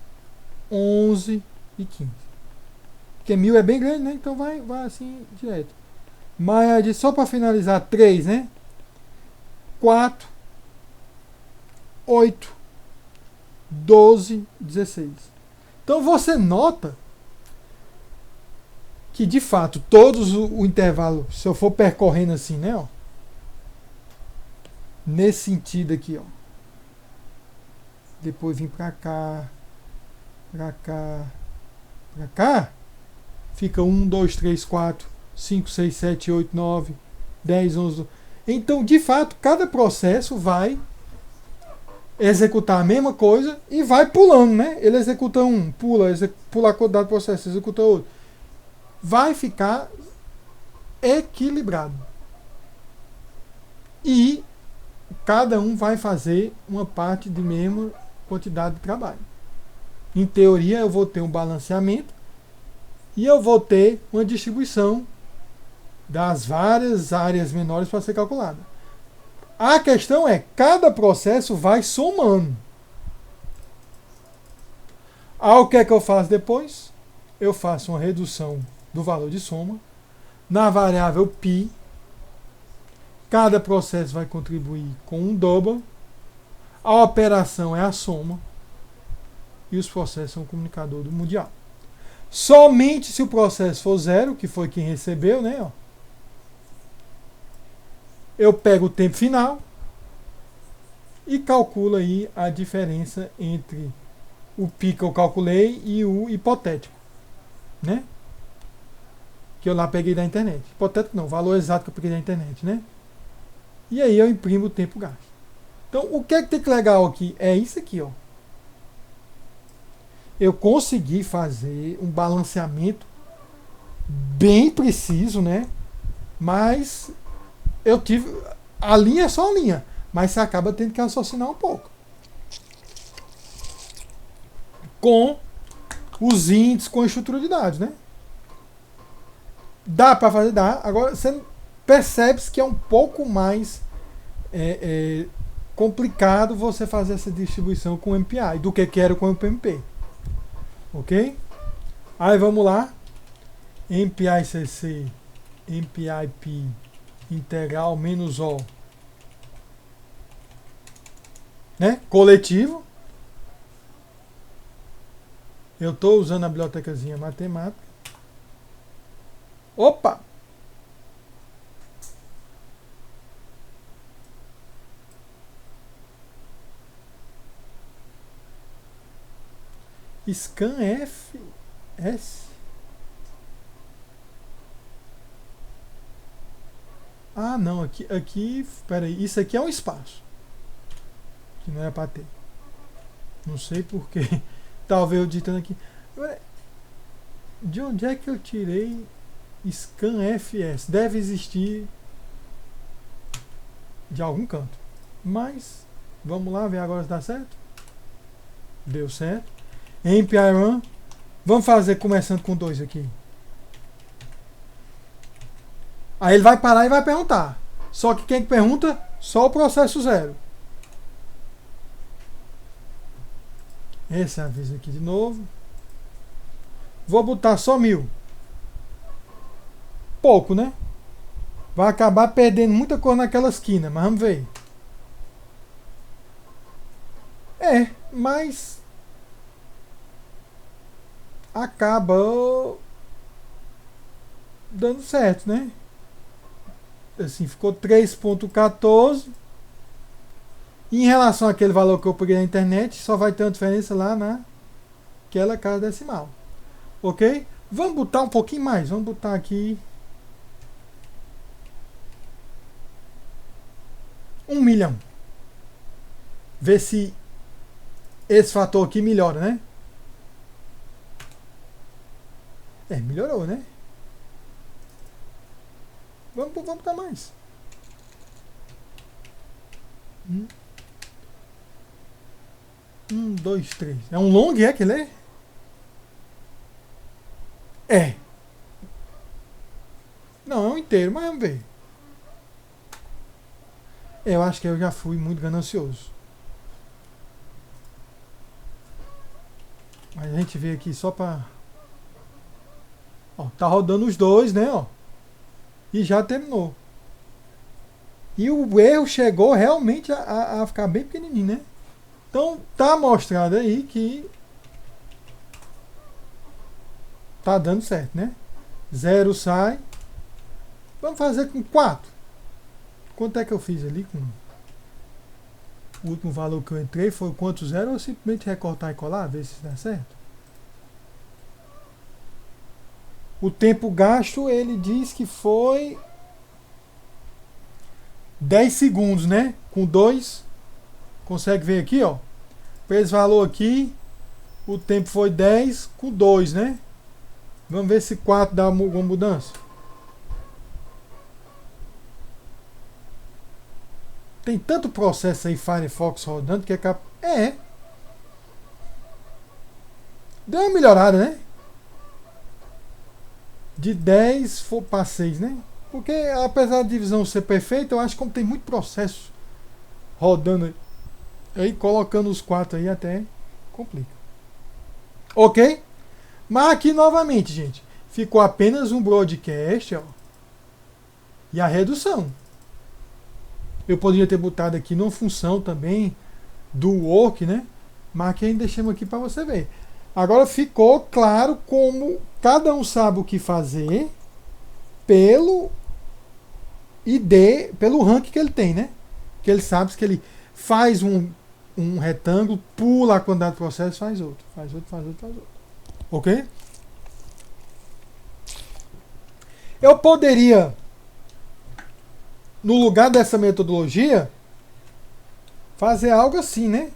11 e 15. Porque 1000 é bem grande, né? Então vai assim direto. MyID só para finalizar 3, né? 4, 8, 12, 16. Então você nota que de fato todos o intervalo, se eu for percorrendo assim, né, ó, nesse sentido aqui, ó, depois vim pra cá, pra cá, pra cá, fica 1, 2, 3, 4, 5, 6, 7, 8, 9, 10, 11, 12. Então de fato cada processo vai executar a mesma coisa e vai pulando, né? Ele executa um, pula a quantidade de processo, executa outro. Vai ficar equilibrado. E cada um vai fazer uma parte de mesma quantidade de trabalho. Em teoria, eu vou ter um balanceamento e eu vou ter uma distribuição das várias áreas menores para ser calculada. A questão é, cada processo vai somando. O que é que eu faço depois? Eu faço uma redução do valor de soma na variável π. Cada processo vai contribuir com um double. A operação é a soma. E os processos são o comunicador do mundial. Somente se o processo for 0, que foi quem recebeu, né? Ó, eu pego o tempo final e calculo aí a diferença entre o π que eu calculei e o hipotético, né? Que eu lá peguei da internet. Hipotético não, o valor exato que eu peguei da internet, né? E aí eu imprimo o tempo gasto. Então, o que é que tem que legal aqui? É isso aqui, ó. Eu consegui fazer um balanceamento bem preciso, né? Mas eu tive... A linha é só a linha, mas você acaba tendo que raciocinar um pouco. Com os índices, com a estrutura de dados, né? Dá para fazer? Dá. Agora, você percebe que é um pouco mais complicado você fazer essa distribuição com MPI do que era com o PMP. Ok? Aí vamos lá. MPI CC, MPI P, integral menos O. Né? Coletivo. Eu estou usando a bibliotecazinha matemática. Opa! Scanf S. Ah, não, aqui, peraí, isso aqui é um espaço. Que não é para ter. Não sei porquê. Talvez eu digitando aqui. De onde é que eu tirei ScanFS? Deve existir de algum canto. Mas, vamos lá ver agora se dá certo. Deu certo. MPI Run. Vamos fazer começando com 2 aqui. Aí ele vai parar e vai perguntar. Só que quem pergunta? Só o processo 0. Esse aviso aqui de novo. Vou botar só 1000. Pouco, né? Vai acabar perdendo muita cor naquela esquina, mas vamos ver. Mas acaba dando certo, né? Assim, ficou 3.14. Em relação àquele valor que eu peguei na internet, só vai ter uma diferença lá naquela casa decimal. Ok? Vamos botar um pouquinho mais. Vamos botar aqui 1 milhão. Ver se esse fator aqui melhora, né? Melhorou, né? Vamos botar mais. 1, 2, 3. É um long, é que ele é? Não, é um inteiro, mas vamos ver. Eu acho que eu já fui muito ganancioso. Mas a gente vê aqui só pra... Ó, tá rodando os dois, né? Ó, e já terminou. E o erro chegou realmente a ficar bem pequenininho, né? Então tá mostrado aí que tá dando certo, né? 0 sai. Vamos fazer com 4. Quanto é que eu fiz ali com o último valor que eu entrei? Foi quanto 0 ou simplesmente recortar e colar, ver se dá certo? O tempo gasto, ele diz que foi 10 segundos, né? Com 2. Consegue ver aqui, ó. Para esse valor aqui, o tempo foi 10 com 2, né? Vamos ver se 4 dá alguma mudança. Tem tanto processo aí Firefox rodando que é capaz... Deu uma melhorada, né? De 10 for para 6, né? Porque apesar da divisão ser perfeita, eu acho que como tem muito processo rodando aí, colocando os 4 aí até complica. Ok? Mas aqui novamente, gente, ficou apenas um broadcast, ó, e a redução. Eu poderia ter botado aqui numa função também do work, né? Mas aqui ainda deixamos aqui para você ver. Agora ficou claro como cada um sabe o que fazer pelo ID, pelo rank que ele tem, né? Que ele sabe que ele faz um retângulo, pula a quantidade de processos, faz outro. Ok? Eu poderia, no lugar dessa metodologia, fazer algo assim, né?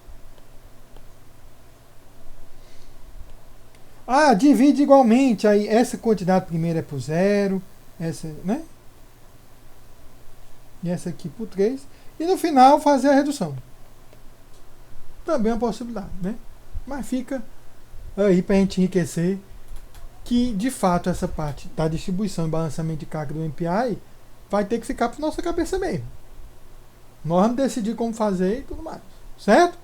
Divide igualmente. Aí essa quantidade primeiro é por 0, essa, né? E essa aqui por 3. E no final fazer a redução. Também é uma possibilidade, né? Mas fica aí para a gente enriquecer que, de fato, essa parte da distribuição e balanceamento de carga do MPI vai ter que ficar para nossa cabeça mesmo. Nós vamos decidir como fazer e tudo mais. Certo?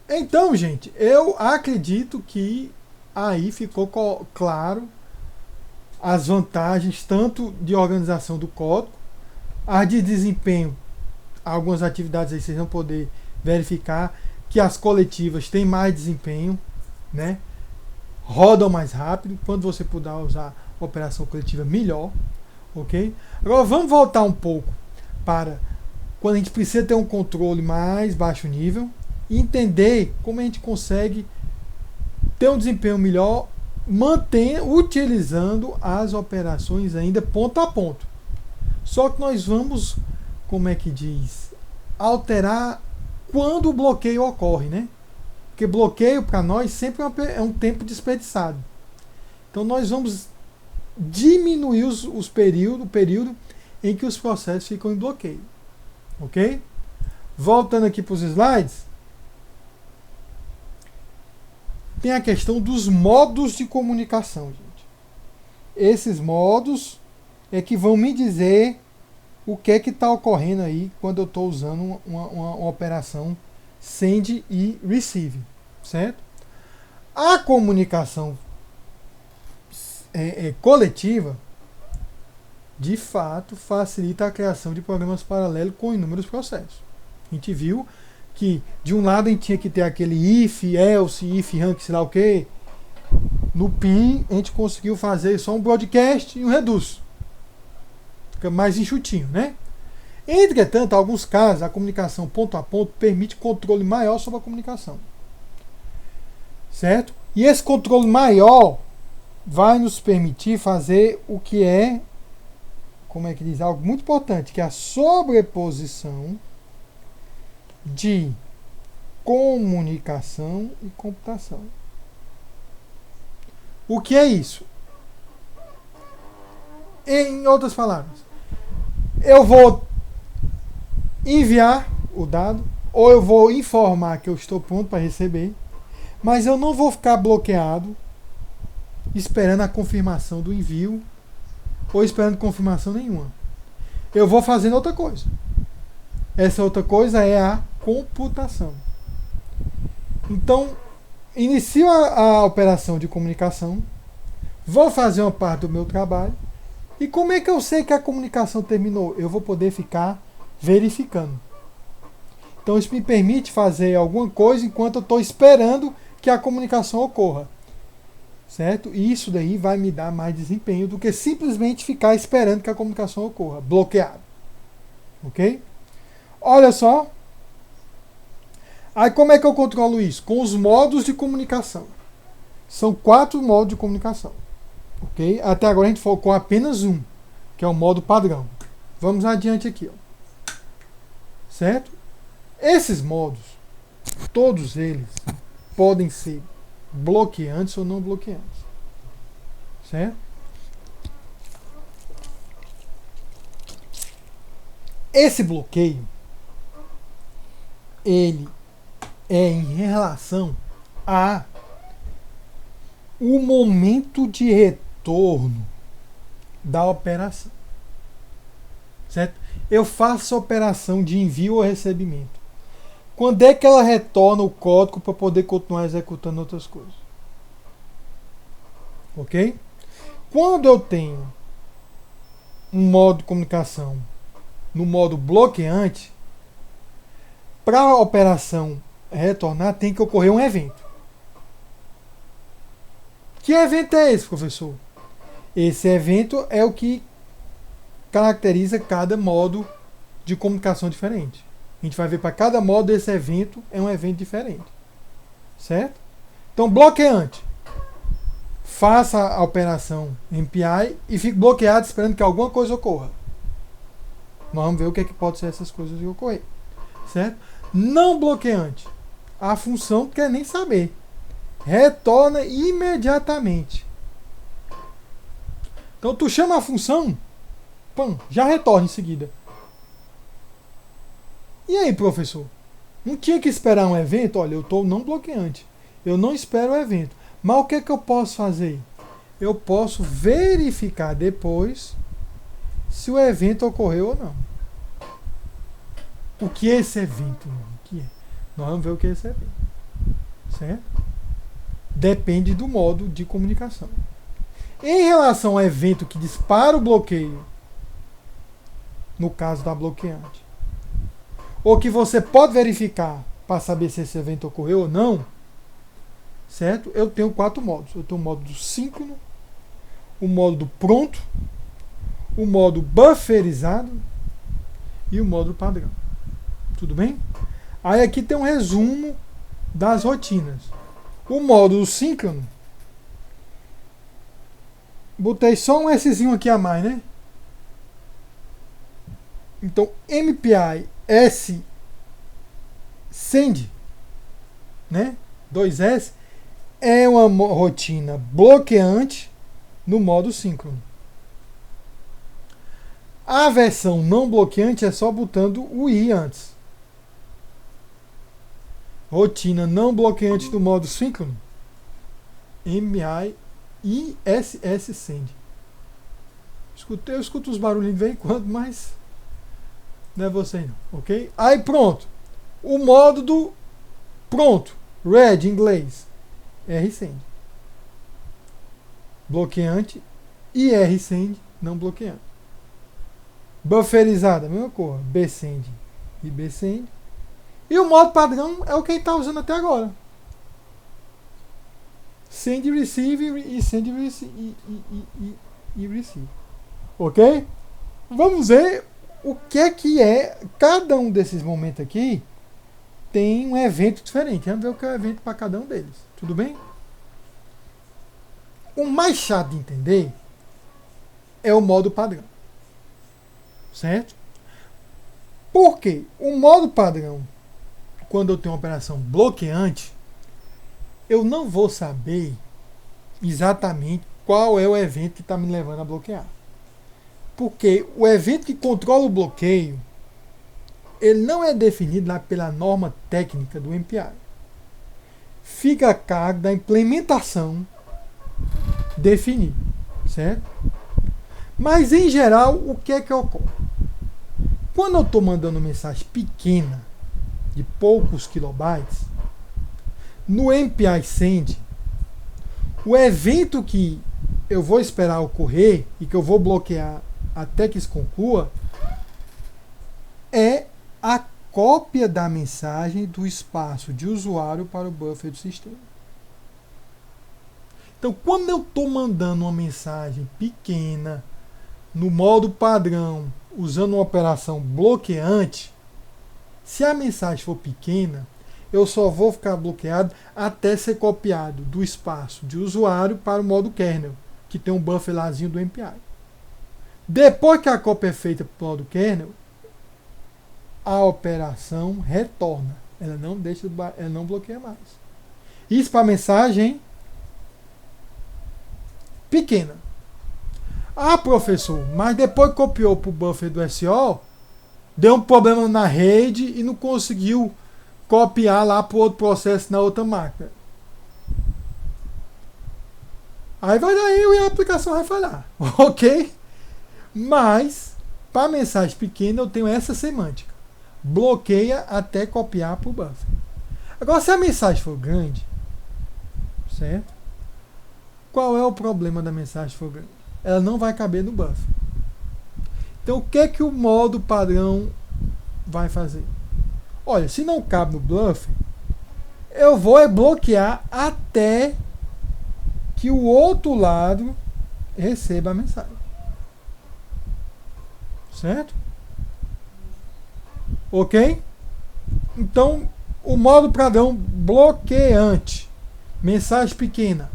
Então, gente, eu acredito que aí ficou claro as vantagens tanto de organização do código, as de desempenho. Algumas atividades aí vocês vão poder verificar que as coletivas têm mais desempenho, né? Rodam mais rápido. Quando você puder usar a operação coletiva, melhor. Ok? Agora vamos voltar um pouco para quando a gente precisa ter um controle mais baixo nível e entender como a gente consegue ter um desempenho melhor utilizando as operações ainda ponto a ponto. Só que nós vamos, como é que diz, alterar quando o bloqueio ocorre, né? Porque bloqueio para nós sempre é um tempo desperdiçado. Então nós vamos diminuir o período em que os processos ficam em bloqueio. Ok? Voltando aqui para os slides, tem a questão dos modos de comunicação, gente. Esses modos é que vão me dizer o que é que está ocorrendo aí quando eu estou usando uma operação send e receive, certo? A comunicação coletiva, de fato, facilita a criação de programas paralelos com inúmeros processos. A gente viu que de um lado a gente tinha que ter aquele if, else, if, rank, sei lá o que. No PIN a gente conseguiu fazer só um broadcast e um reduce. Fica mais enxutinho, né? Entretanto, em alguns casos, a comunicação ponto a ponto permite controle maior sobre a comunicação. Certo? E esse controle maior vai nos permitir fazer o que é, como é que diz, algo muito importante, que é a sobreposição de comunicação e computação. O que é isso? Em outras palavras, eu vou enviar o dado, ou eu vou informar que eu estou pronto para receber, mas eu não vou ficar bloqueado esperando a confirmação do envio ou esperando confirmação nenhuma. Eu vou fazendo outra coisa. Essa outra coisa é a computação. Então, inicio a operação de comunicação, vou fazer uma parte do meu trabalho, e como é que eu sei que a comunicação terminou? Eu vou poder ficar verificando. Então, isso me permite fazer alguma coisa enquanto eu estou esperando que a comunicação ocorra. Certo? E isso daí vai me dar mais desempenho do que simplesmente ficar esperando que a comunicação ocorra, bloqueado. Ok? Olha só. Aí como é que eu controlo isso? Com os modos de comunicação. São 4 modos de comunicação. Ok? Até agora a gente focou apenas um, que é o modo padrão. Vamos adiante aqui. Ó. Certo? Esses modos, todos eles, podem ser bloqueantes ou não bloqueantes. Certo? Esse bloqueio, ele é em relação a o momento de retorno da operação. Certo? Eu faço a operação de envio ou recebimento. Quando é que ela retorna o código para poder continuar executando outras coisas? Ok? Quando eu tenho um modo de comunicação no modo bloqueante, para a operação retornar tem que ocorrer um evento. Que evento é esse, professor? Esse evento é o que caracteriza cada modo de comunicação diferente. A gente vai ver para cada modo esse evento é um evento diferente. Certo? Então, bloqueante. Faça a operação MPI e fique bloqueado esperando que alguma coisa ocorra. Nós vamos ver o que é que pode ser essas coisas que ocorrer. Certo? Não bloqueante. A função não quer nem saber. Retorna imediatamente. Então, tu chama a função, pam, já retorna em seguida. E aí, professor? Não tinha que esperar um evento? Olha, eu estou não bloqueante. Eu não espero o evento. Mas o que é que eu posso fazer? Eu posso verificar depois se o evento ocorreu ou não. O que é esse evento? O que é? Nós vamos ver o que é esse evento. Certo? Depende do modo de comunicação. Em relação ao evento que dispara o bloqueio, no caso da bloqueante, ou que você pode verificar para saber se esse evento ocorreu ou não, certo? Eu tenho 4 modos. Eu tenho o modo do síncrono, o modo do pronto, o modo bufferizado e o modo padrão. Tudo bem? Aí aqui tem um resumo das rotinas. O modo do síncrono, botei só um Szinho aqui a mais, né? Então, MPI S send, né? 2S é uma rotina bloqueante no modo síncrono. A versão não bloqueante é só botando o I antes. Rotina não bloqueante do modo síncrono, MI ISS send. Eu escuto os barulhinhos de vez em quando, mas não é você não, ok? Aí pronto. O modo do pronto, red em inglês, rsend. Bloqueante, IRSend, não bloqueante. Bufferizada, mesma cor, bsend e bsend. E o modo padrão é o que ele está usando até agora. Send, receive e send e receive. Ok? Vamos ver o que é cada um desses momentos aqui tem um evento diferente. Vamos ver o que é o evento para cada um deles. Tudo bem? O mais chato de entender é o modo padrão. Certo? Por quê? O modo padrão, quando eu tenho uma operação bloqueante, eu não vou saber exatamente qual é o evento que está me levando a bloquear. Porque o evento que controla o bloqueio, ele não é definido lá pela norma técnica do MPI. Fica a cargo da implementação definir, certo? Mas em geral, o que é que ocorre? Quando eu estou mandando mensagem pequena, de poucos kilobytes, no MPI Send, o evento que eu vou esperar ocorrer e que eu vou bloquear até que isso conclua é a cópia da mensagem do espaço de usuário para o buffer do sistema. Então, quando eu estou mandando uma mensagem pequena no modo padrão, usando uma operação bloqueante, se a mensagem for pequena, eu só vou ficar bloqueado até ser copiado do espaço de usuário para o modo kernel, que tem um buffer lázinho do MPI. Depois que a cópia é feita para o modo kernel, a operação retorna. Ela não bloqueia mais. Isso para mensagem pequena. Ah, professor, mas depois que copiou para o buffer do SO, deu um problema na rede e não conseguiu copiar lá para o outro processo na outra máquina. Aí vai dar erro e a aplicação vai falhar. Ok? Mas, para mensagem pequena, eu tenho essa semântica. Bloqueia até copiar para o buffer. Agora, se a mensagem for grande, certo? Qual é o problema da mensagem for grande? Ela não vai caber no buffer. Então, o que é que o modo padrão vai fazer? Olha, se não cabe no buffer, eu vou bloquear até que o outro lado receba a mensagem. Certo? Ok? Então, o modo padrão bloqueante, mensagem pequena,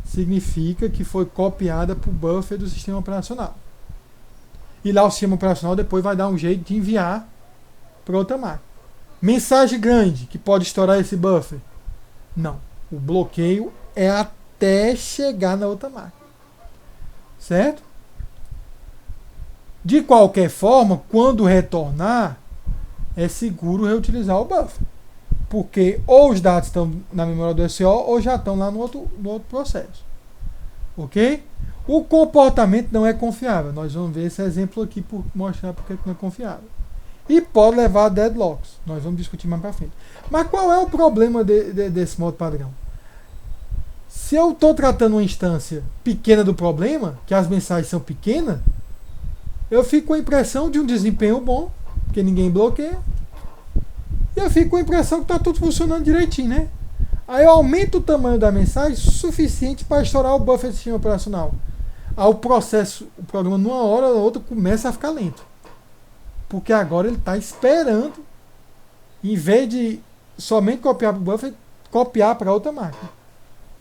significa que foi copiada para o buffer do sistema operacional. E lá o sistema operacional depois vai dar um jeito de enviar para outra máquina. Mensagem grande, que pode estourar esse buffer. Não. O bloqueio é até chegar na outra máquina. Certo? De qualquer forma, quando retornar, é seguro reutilizar o buffer. Porque ou os dados estão na memória do SO ou já estão lá no outro processo. Ok? O comportamento não é confiável. Nós vamos ver esse exemplo aqui para mostrar porque não é confiável. E pode levar a deadlocks. Nós vamos discutir mais para frente. Mas qual é o problema desse modo padrão? Se eu estou tratando uma instância pequena do problema, que as mensagens são pequenas, eu fico com a impressão de um desempenho bom, porque ninguém bloqueia. E eu fico com a impressão que está tudo funcionando direitinho, né? Aí eu aumento o tamanho da mensagem suficiente para estourar o buffer do sistema operacional. Aí o programa, numa hora ou outra, começa a ficar lento. Porque agora ele está esperando, em vez de somente copiar para o buffer, copiar para outra máquina.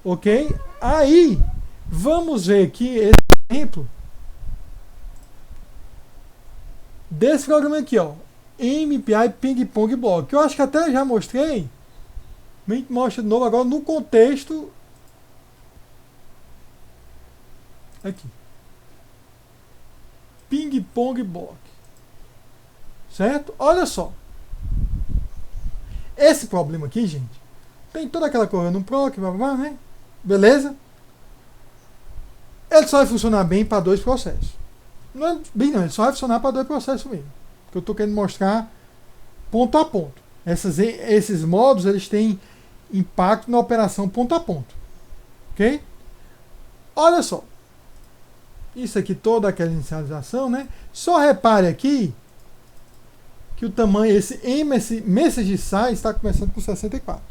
Ok? Aí, vamos ver aqui esse exemplo desse programa aqui, ó. MPI Ping Pong Block. Que eu acho que até já mostrei. Me mostra de novo agora no contexto. Aqui. Ping Pong Block. Certo? Olha só. Esse problema aqui, gente, tem toda aquela coisa no proc, né? Beleza? Ele só vai funcionar bem para dois processos. Não é bem não, ele só vai funcionar para dois processos mesmo. Que eu estou querendo mostrar ponto a ponto. Esses modos, eles têm impacto na operação ponto a ponto. Ok? Olha só. Isso aqui, toda aquela inicialização, né? Só repare aqui que o tamanho, esse message size está começando com 64.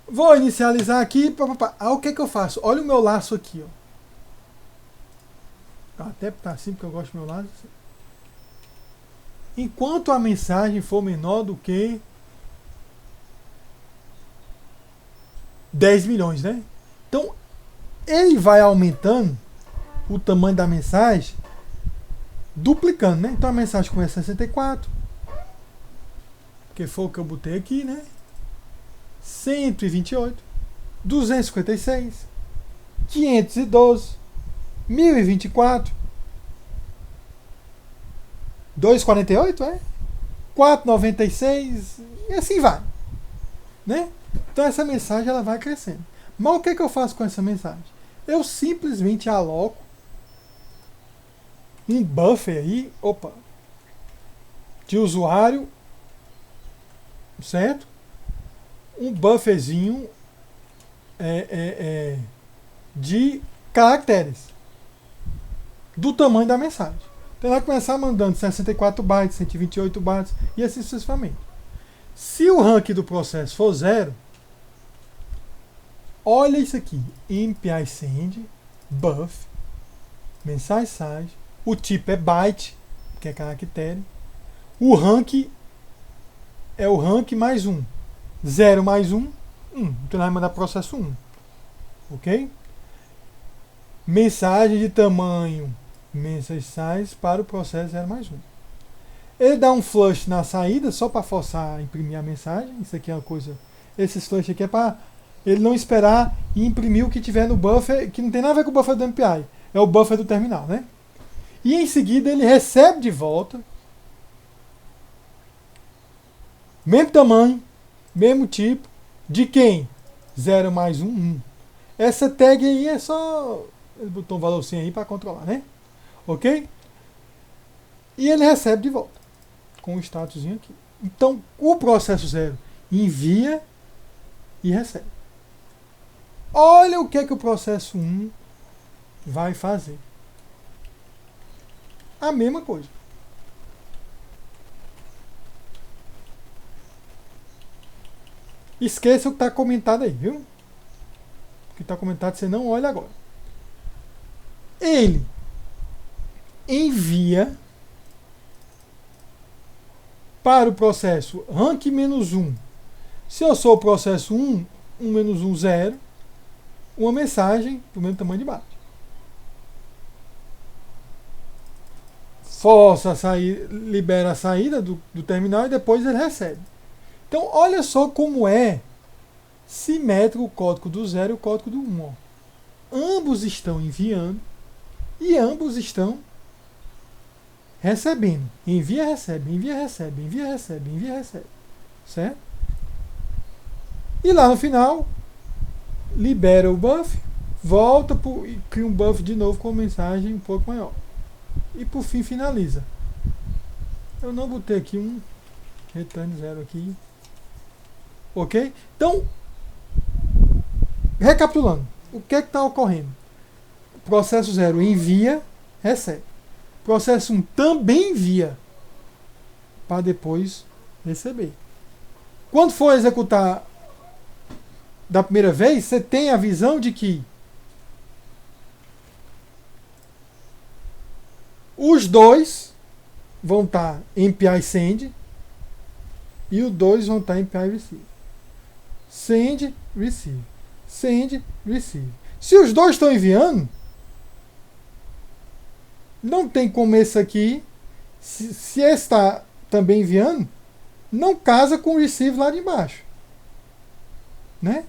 Vou inicializar aqui. O que é que eu faço? Olha o meu laço aqui. Ó. Até tá assim porque eu gosto do meu lado. Enquanto a mensagem for menor do que 10 milhões, né? Então, ele vai aumentando o tamanho da mensagem, duplicando, né? Então a mensagem começa a 64, que foi o que eu botei aqui, né? 128, 256, 512, 1024, 248, é? 496 e assim vai, né? Então essa mensagem ela vai crescendo. Mas o que, que eu faço com essa mensagem? Eu simplesmente aloco um buffer aí, opa, de usuário, certo? Um bufferzinho de caracteres do tamanho da mensagem. Então ela vai começar mandando 64 bytes, 128 bytes e assim sucessivamente. Se o rank do processo for 0, olha isso aqui, MPI send, buff, mensagem size, o tipo é byte, que é caractere, o rank é o rank mais 1, 0 mais 1, 1, então ele vai mandar processo 1, ok? Mensagem de tamanho message size para o processo 0 mais 1. Ele dá um flush na saída só para forçar a imprimir a mensagem. Isso aqui é uma coisa. Esses flush aqui é para ele não esperar e imprimir o que tiver no buffer, que não tem nada a ver com o buffer do MPI. É o buffer do terminal, né? E em seguida ele recebe de volta, mesmo tamanho, mesmo tipo, de quem? 0 mais 1, 1. Essa tag aí é só. Ele botou um valorzinho aí para controlar, né? Ok? E ele recebe de volta com o statuszinho aqui. Então, o processo 0 envia e recebe. Olha o que é que o processo 1 vai fazer. A mesma coisa. Esqueça o que está comentado aí, viu? O que está comentado você não olha agora. Ele envia para o processo rank-1. Se eu sou o processo 1, 1 menos 1, 0, uma mensagem do mesmo tamanho de byte. Força a sair, libera a saída do terminal e depois ele recebe. Então, olha só como é simétrico o código do 0 e o código do 1. Ó. Ambos estão enviando e ambos estão recebendo. Envia, recebe, envia, recebe, envia, recebe, envia, recebe. Certo? E lá no final, libera o buff, volta e cria um buff de novo com uma mensagem um pouco maior. E por fim finaliza. Eu não botei aqui um return 0 aqui. Ok? Então, recapitulando, o que é que está ocorrendo? O processo 0 envia, recebe. O processo 1 também envia para depois receber. Quando for executar da primeira vez, você tem a visão de que os dois vão estar em MPI send e os dois vão estar em MPI receive. Send, receive. Send, receive. Se os dois estão enviando, não tem como esse aqui, se esse está também enviando, não casa com o receive lá de baixo. Né?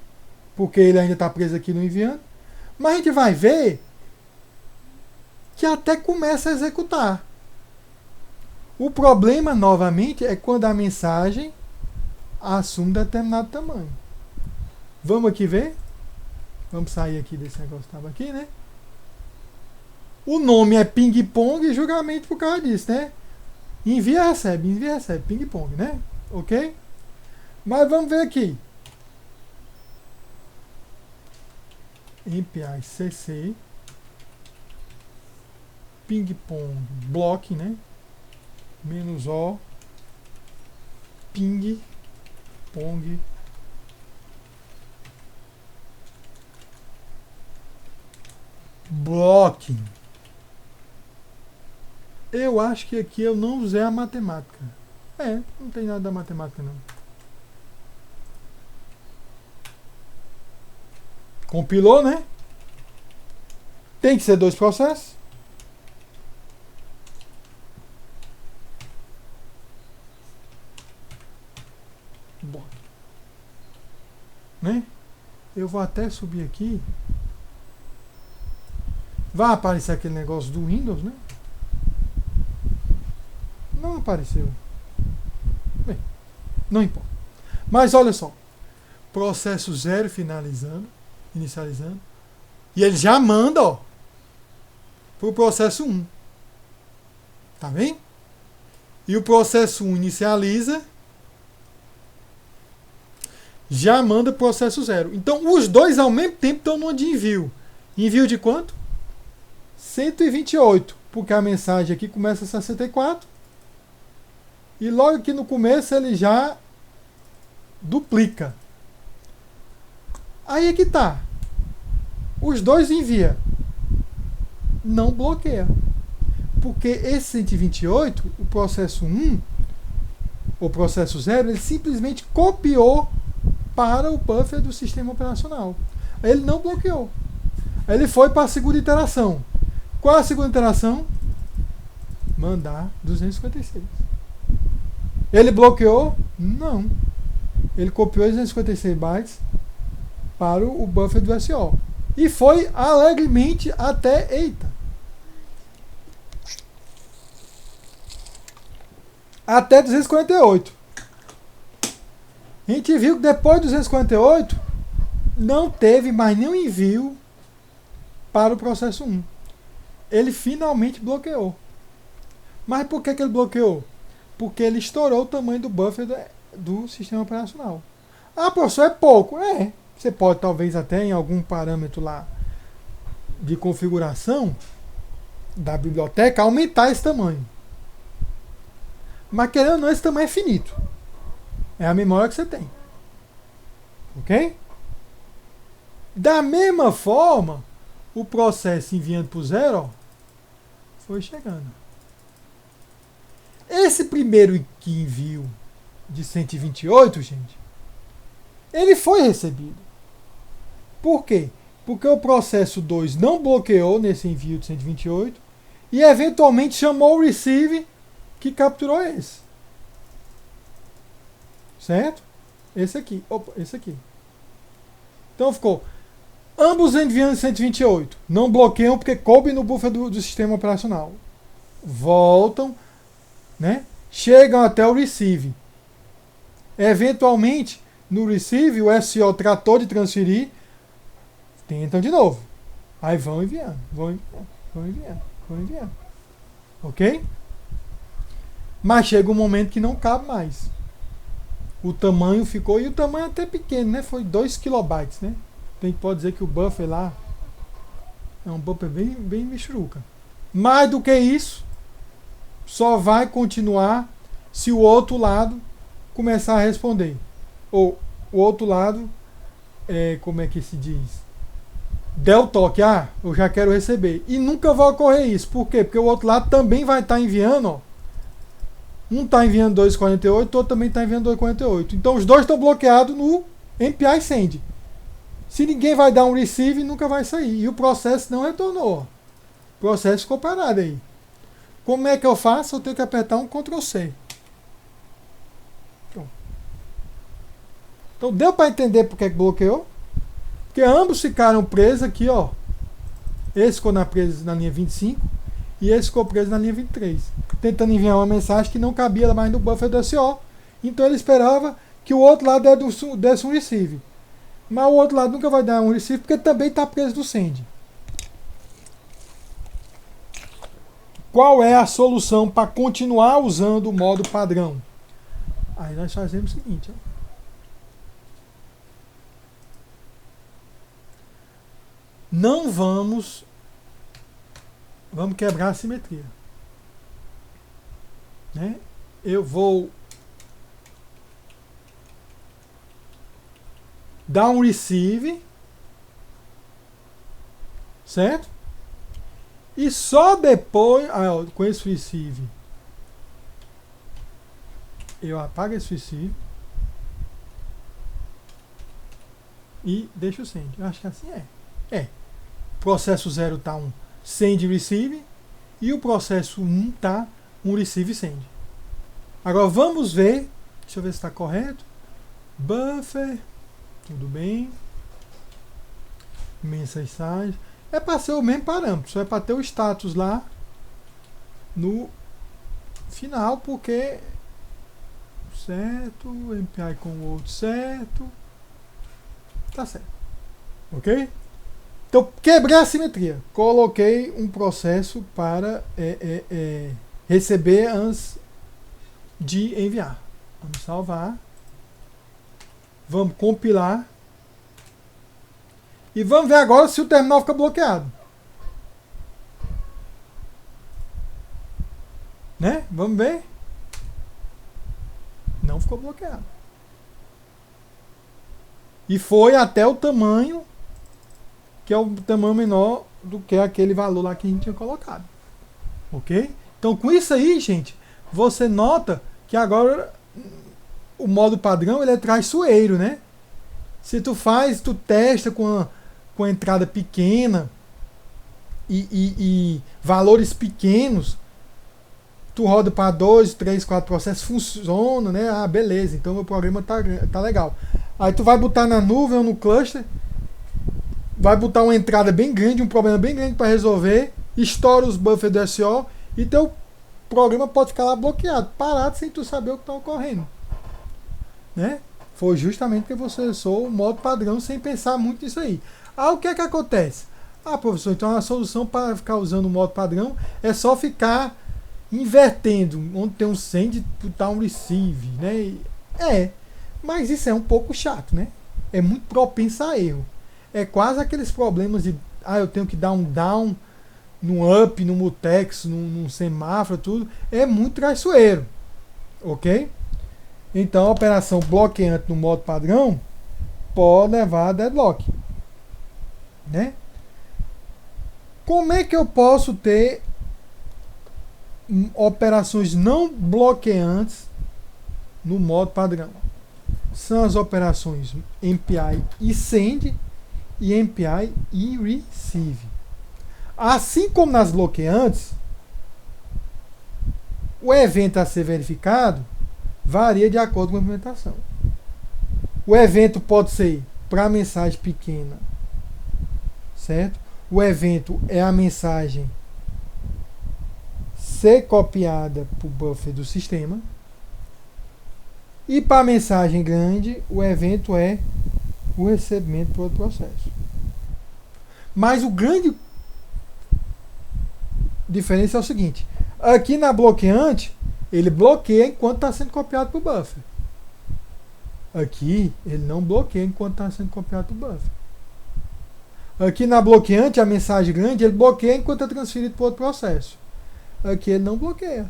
Porque ele ainda está preso aqui no enviando. Mas a gente vai ver que até começa a executar. O problema, novamente, é quando a mensagem assume determinado tamanho. Vamos aqui ver? Vamos sair aqui desse negócio que estava aqui, né? O nome é ping-pong, julgamento por causa disso, né? Envia, recebe, ping-pong, né? Ok? Mas vamos ver aqui. MPI CC ping-pong block, né? Menos O ping-pong blocking. Eu acho que aqui eu não usei a matemática. Não tem nada da matemática não. Compilou, né? Tem que ser 2 processos. Bom. Né? Eu vou até subir aqui. Vai aparecer aquele negócio do Windows, né? Não apareceu. Bem, não importa. Mas olha só. Processo 0 inicializando. E ele já manda, ó, pro processo 1. Tá bem? E o processo 1 inicializa, já manda pro processo 0. Então, os dois ao mesmo tempo estão no de envio. Envio de quanto? 128, porque a mensagem aqui começa a 64. E logo aqui no começo ele já duplica. Aí é que tá. Os dois envia. Não bloqueia. Porque esse 128, o processo 1, o processo 0, ele simplesmente copiou para o buffer do sistema operacional. Ele não bloqueou. Ele foi para a segunda iteração. Qual é a segunda iteração? Mandar 256. Ele bloqueou? Não. Ele copiou os 256 bytes para o buffer do SO. E foi alegremente até... Eita! Até 248. A gente viu que depois de 248 não teve mais nenhum envio para o processo 1. Ele finalmente bloqueou. Mas por que ele bloqueou? Porque ele estourou o tamanho do buffer do sistema operacional. Ah, professor, é pouco. Você pode talvez até em algum parâmetro lá de configuração da biblioteca aumentar esse tamanho. Mas querendo ou não, esse tamanho é finito. É a memória que você tem. Ok? Da mesma forma, o processo enviando para o 0 foi chegando. Esse primeiro que envio de 128, gente, ele foi recebido. Por quê? Porque o processo 2 não bloqueou nesse envio de 128 e eventualmente chamou o receive que capturou esse. Certo? Esse aqui. Opa, esse aqui. Então ficou ambos enviando 128. Não bloqueiam porque coube no buffer do sistema operacional. Voltam, né? Chegam até o receive. Eventualmente, no receive, o SO tratou de transferir. Tentam de novo. Aí vão enviando. Vão enviando. Ok? Mas chega um momento que não cabe mais. O tamanho ficou, e o tamanho até pequeno, né? Foi 2 kilobytes, né? A gente pode dizer que o buffer lá é um buffer bem michuruca. Mais do que isso, só vai continuar se o outro lado começar a responder. Ou o outro lado, como é que se diz? Der o toque, eu já quero receber. E nunca vai ocorrer isso. Por quê? Porque o outro lado também vai estar enviando, ó. Um está enviando 248, o outro também está enviando 248. Então os dois estão bloqueados no MPI Send. Se ninguém vai dar um receive, nunca vai sair. E o processo não retornou. O processo ficou parado aí. Como é que eu faço? Eu tenho que apertar um Ctrl C. Então deu para entender por que bloqueou? Porque ambos ficaram presos aqui, ó. Esse ficou preso na linha 25 e esse ficou preso na linha 23. Tentando enviar uma mensagem que não cabia mais no buffer do SO. Então ele esperava que o outro lado desse um receive. Mas o outro lado nunca vai dar um receive porque também está preso no send. Qual é a solução para continuar usando o modo padrão? Aí nós fazemos o seguinte, ó. Não vamos quebrar a simetria, né? Eu vou dar um receive, certo? E só depois, com esse receive, eu apago esse receive e deixo o send. Eu acho que assim é. Processo 0 tá um send receive e o processo 1 tá um receive send. Agora vamos ver, deixa eu ver se está correto. Buffer, tudo bem. Mensagem. É para ser o mesmo parâmetro, só é para ter o status lá no final, porque certo, MPI com o outro certo, tá certo, ok? Então quebrei a simetria, coloquei um processo para receber antes de enviar. Vamos salvar, vamos compilar. E vamos ver agora se o terminal fica bloqueado. Né? Vamos ver. Não ficou bloqueado. E foi até o tamanho, que é o tamanho menor do que aquele valor lá que a gente tinha colocado. Ok? Então com isso aí, gente, você nota que agora o modo padrão ele é traiçoeiro, né? Se tu testa com a entrada pequena e valores pequenos, tu roda para 2, 3, 4 processos, funciona, né? Ah, beleza, então meu programa tá legal. Aí tu vai botar na nuvem ou no cluster, vai botar uma entrada bem grande, um problema bem grande para resolver, estoura os buffers do SO e teu programa pode ficar lá bloqueado, parado sem tu saber o que está ocorrendo, né? Foi justamente que você usou o modo padrão sem pensar muito nisso aí. Ah, o que é que acontece? Ah, professor, então a solução para ficar usando o modo padrão é só ficar invertendo, onde tem um send, botar um receive, né? Mas isso é um pouco chato, né? É muito propenso a erro. É quase aqueles problemas de, eu tenho que dar um down, no up, no mutex, num semáforo, tudo. É muito traiçoeiro, ok? Então a operação bloqueante no modo padrão pode levar a deadlock, né? Como é que eu posso ter operações não bloqueantes no modo padrão? São as operações MPI e send e MPI e receive. Assim como nas bloqueantes, o evento a ser verificado varia de acordo com a implementação. O evento pode ser para mensagem pequena, certo? O evento é a mensagem ser copiada para o buffer do sistema. E para a mensagem grande, o evento é o recebimento para outro processo. Mas o grande diferença é o seguinte: aqui na bloqueante, ele bloqueia enquanto está sendo copiado para o buffer. Aqui, ele não bloqueia enquanto está sendo copiado para o buffer. Aqui na bloqueante, a mensagem grande, ele bloqueia enquanto é transferido para outro processo. Aqui ele não bloqueia.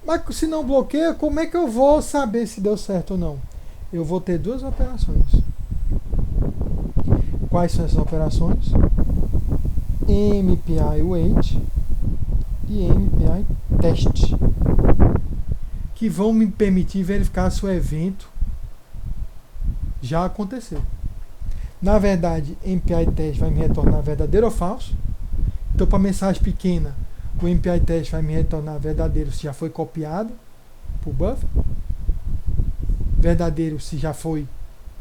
Mas se não bloqueia, como é que eu vou saber se deu certo ou não? Eu vou ter duas operações. Quais são essas operações? MPI wait e MPI test, que vão me permitir verificar se o evento já aconteceu. Na verdade, MPI test vai me retornar verdadeiro ou falso. Então, para mensagem pequena, o MPI test vai me retornar verdadeiro se já foi copiado para o buffer, verdadeiro se já foi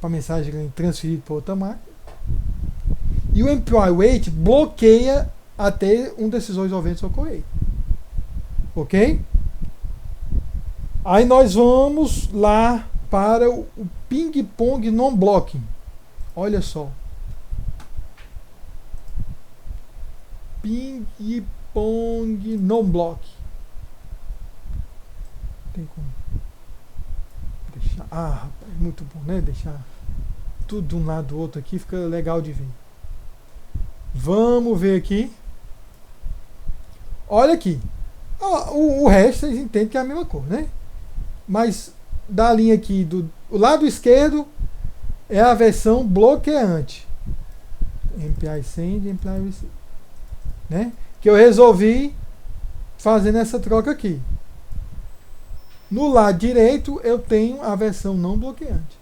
para mensagem grande transferido para outra máquina. E o MPI wait bloqueia até um desses dois eventos ocorrer. Ok? Aí nós vamos lá para o ping-pong non-blocking. Olha só. Ping-pong non-block. Tem como deixar. Rapaz, muito bom, né? Deixar tudo de um lado do outro aqui fica legal de ver. Vamos ver aqui. Olha aqui. O resto vocês entendem que é a mesma cor, né? Mas da linha aqui do lado esquerdo é a versão bloqueante. MPI send, MPI receive. né? Que eu resolvi fazendo essa troca aqui. No lado direito eu tenho a versão não bloqueante,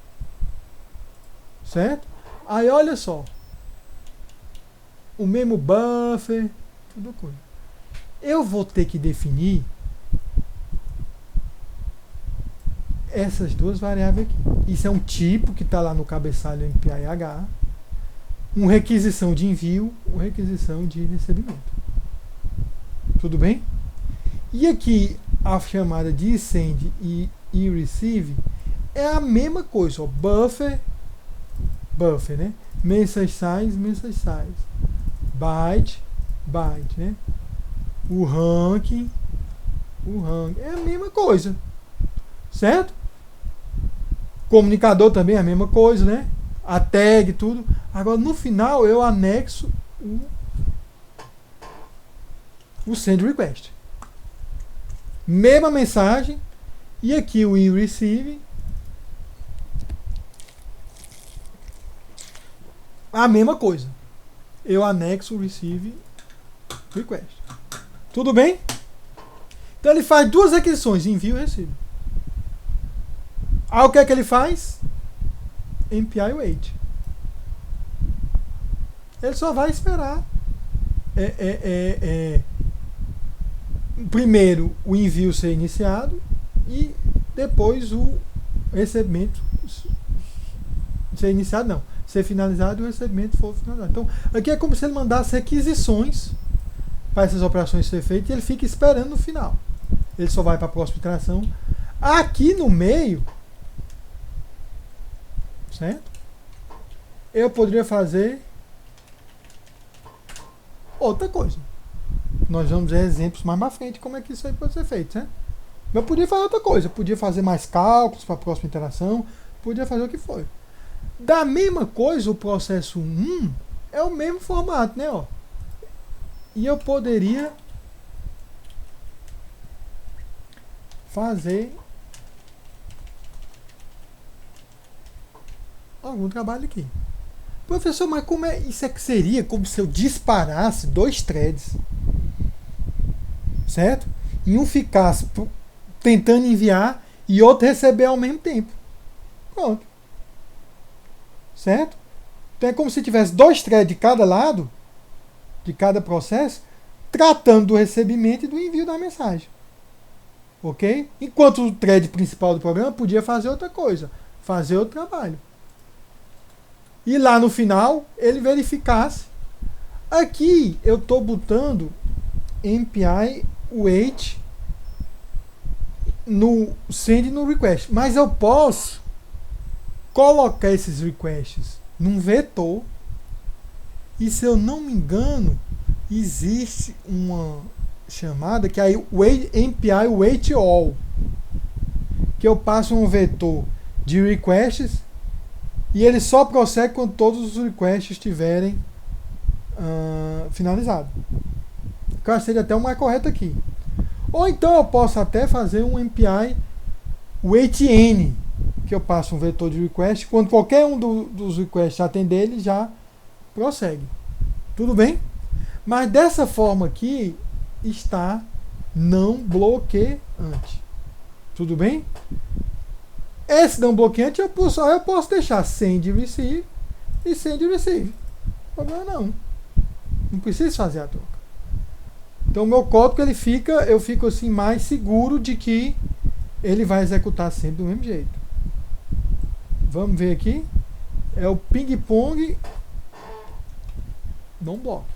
certo? Aí olha só, o mesmo buffer, tudo coisa. Eu vou ter que definir essas duas variáveis aqui. Isso é um tipo que está lá no cabeçalho MPIH, uma requisição de envio, uma requisição de recebimento. Tudo bem? E aqui a chamada de send e receive é a mesma coisa, ó, buffer, né? Message size, byte, né? O ranking, é a mesma coisa, certo? Comunicador também é a mesma coisa, né? A tag, tudo. Agora no final eu anexo o send request. Mesma mensagem. E aqui o receive. A mesma coisa. Eu anexo o receive request. Tudo bem? Então ele faz duas requisições, envio e receive. Aí o que é que ele faz? MPI wait. Ele só vai esperar primeiro o envio ser iniciado e depois o recebimento ser iniciado, não, ser finalizado e o recebimento for finalizado. Então aqui é como se ele mandasse requisições para essas operações ser feitas e ele fica esperando no final. Ele só vai para a próxima iteração. Aqui no meio, certo? Eu poderia fazer outra coisa. Nós vamos ver exemplos mais pra frente como é que isso aí pode ser feito, certo? Eu podia fazer outra coisa, podia fazer mais cálculos para a próxima interação, podia fazer o que for. Da mesma coisa, o processo 1 é o mesmo formato, né? Ó. E eu poderia fazer algum trabalho aqui. Professor, mas como é isso? É que seria como se eu disparasse dois threads, certo? E um ficasse tentando enviar e outro receber ao mesmo tempo. Pronto. Certo? Então é como se tivesse dois threads de cada lado, de cada processo, tratando do recebimento e do envio da mensagem. Ok? Enquanto o thread principal do programa podia fazer outra coisa, fazer outro trabalho. E lá no final ele verificasse. Aqui eu estou botando MPI wait no send e no request, mas eu posso colocar esses requests num vetor e, se eu não me engano, existe uma chamada que é MPI wait all, que eu passo um vetor de requests e ele só prossegue quando todos os requests estiverem finalizados. Que eu acho que seria até o mais correto aqui. Ou então eu posso até fazer um MPI waitN, que eu passo um vetor de request, quando qualquer um dos requests atender, ele já prossegue. Tudo bem? Mas dessa forma aqui está não bloqueante. Tudo bem? Esse não bloqueante eu posso deixar send receive e send receive. Não problema não. Não preciso fazer a troca. Então o meu código eu fico assim mais seguro de que ele vai executar sempre do mesmo jeito. Vamos ver aqui. É o ping-pong não bloque.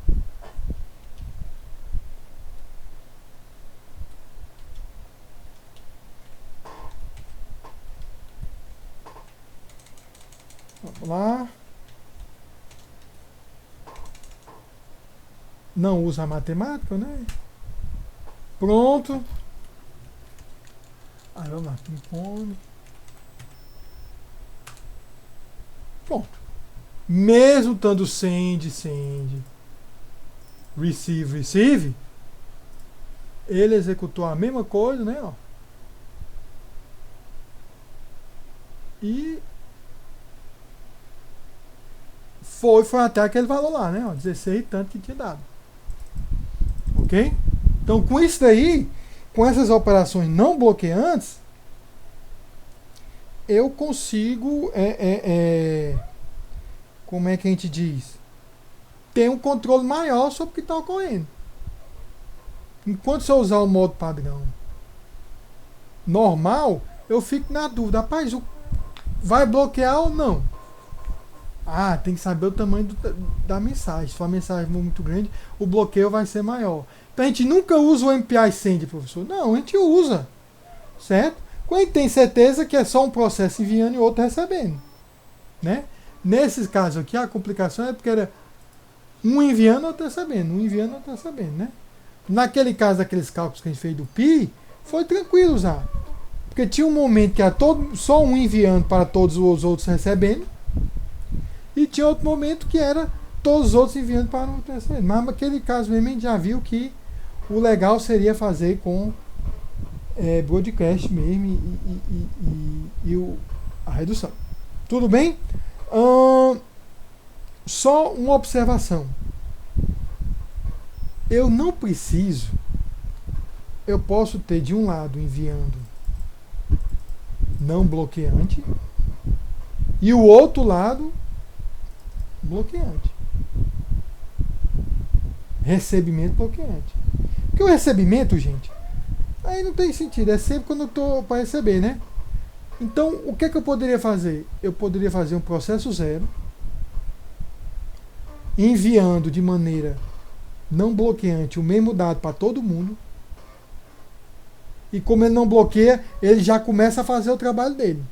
Vamos lá. Não usa a matemática, né? Pronto. Aí vamos lá. Ping-pong. Pronto. Mesmo estando send, receive, ele executou a mesma coisa, né? Ó. E foi até aquele valor lá, né? Ó, 16 tanto que tinha dado. Ok? Então, com isso daí, com essas operações não bloqueantes, eu consigo, como é que a gente diz? Ter um controle maior sobre o que está ocorrendo. Enquanto se eu usar o modo padrão normal, eu fico na dúvida, rapaz, vai bloquear ou não? Ah, tem que saber o tamanho da mensagem. Se for uma mensagem muito grande, o bloqueio vai ser maior. Então a gente nunca usa o MPI Send, professor. Não, a gente usa. Certo? Quando a gente tem certeza que é só um processo enviando e outro recebendo. Né? Nesses casos aqui, a complicação é porque era um enviando e outro recebendo. Um enviando e outro recebendo. Né? Naquele caso, daqueles cálculos que a gente fez do Pi, foi tranquilo usar. Porque tinha um momento que era só um enviando para todos os outros recebendo. E tinha outro momento que era todos os outros enviando para o outro recebendo. Mas naquele caso mesmo a gente já viu que o legal seria fazer com broadcast mesmo a redução. Tudo bem? Só uma observação. Eu não preciso. Eu posso ter de um lado enviando não bloqueante e o outro lado bloqueante. Recebimento bloqueante. Porque o recebimento, gente, aí não tem sentido. É sempre quando eu estou para receber, né? Então, o que é que eu poderia fazer? Eu poderia fazer um processo zero, enviando de maneira não bloqueante o mesmo dado para todo mundo. E como ele não bloqueia, ele já começa a fazer o trabalho dele.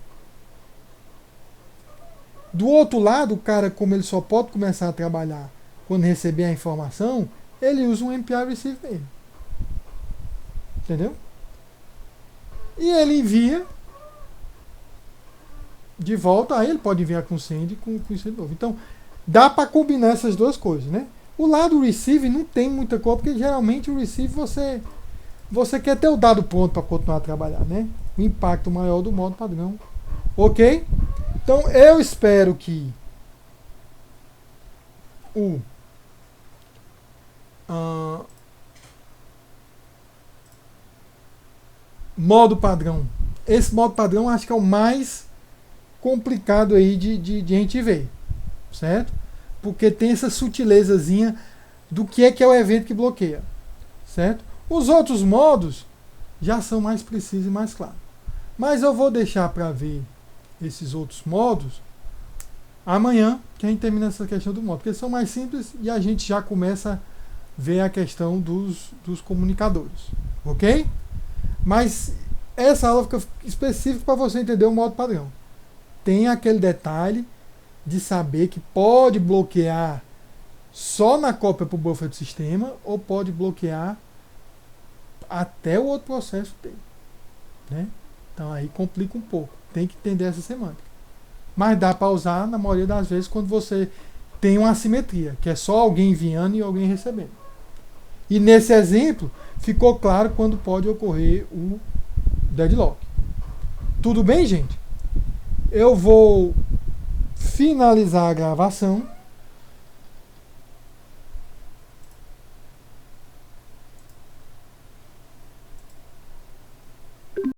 Do outro lado, o cara, como ele só pode começar a trabalhar quando receber a informação, ele usa um MPI Receive mesmo. Entendeu? E ele envia de volta, aí ele pode enviar com send e com isso de novo. Então, dá para combinar essas duas coisas, né? O lado receive não tem muita coisa, porque geralmente o receive você quer ter o dado pronto para continuar a trabalhar, né? O impacto maior do modo padrão. Ok? Então, eu espero que o modo padrão, esse modo padrão acho que é o mais complicado aí de a gente ver, certo? Porque tem essa sutilezazinha do que é o evento que bloqueia, certo? Os outros modos já são mais precisos e mais claros. Mas eu vou deixar para ver esses outros modos amanhã, que a gente termina essa questão do modo, porque eles são mais simples e a gente já começa a ver a questão dos comunicadores, ok? Mas essa aula fica específica para você entender o modo padrão. Tem aquele detalhe de saber que pode bloquear só na cópia para o buffer do sistema ou pode bloquear até o outro processo dele, né? Então aí complica um pouco. Tem que entender essa semântica. Mas dá para usar na maioria das vezes quando você tem uma assimetria, que é só alguém enviando e alguém recebendo. E nesse exemplo ficou claro quando pode ocorrer o deadlock. Tudo bem, gente? Eu vou finalizar a gravação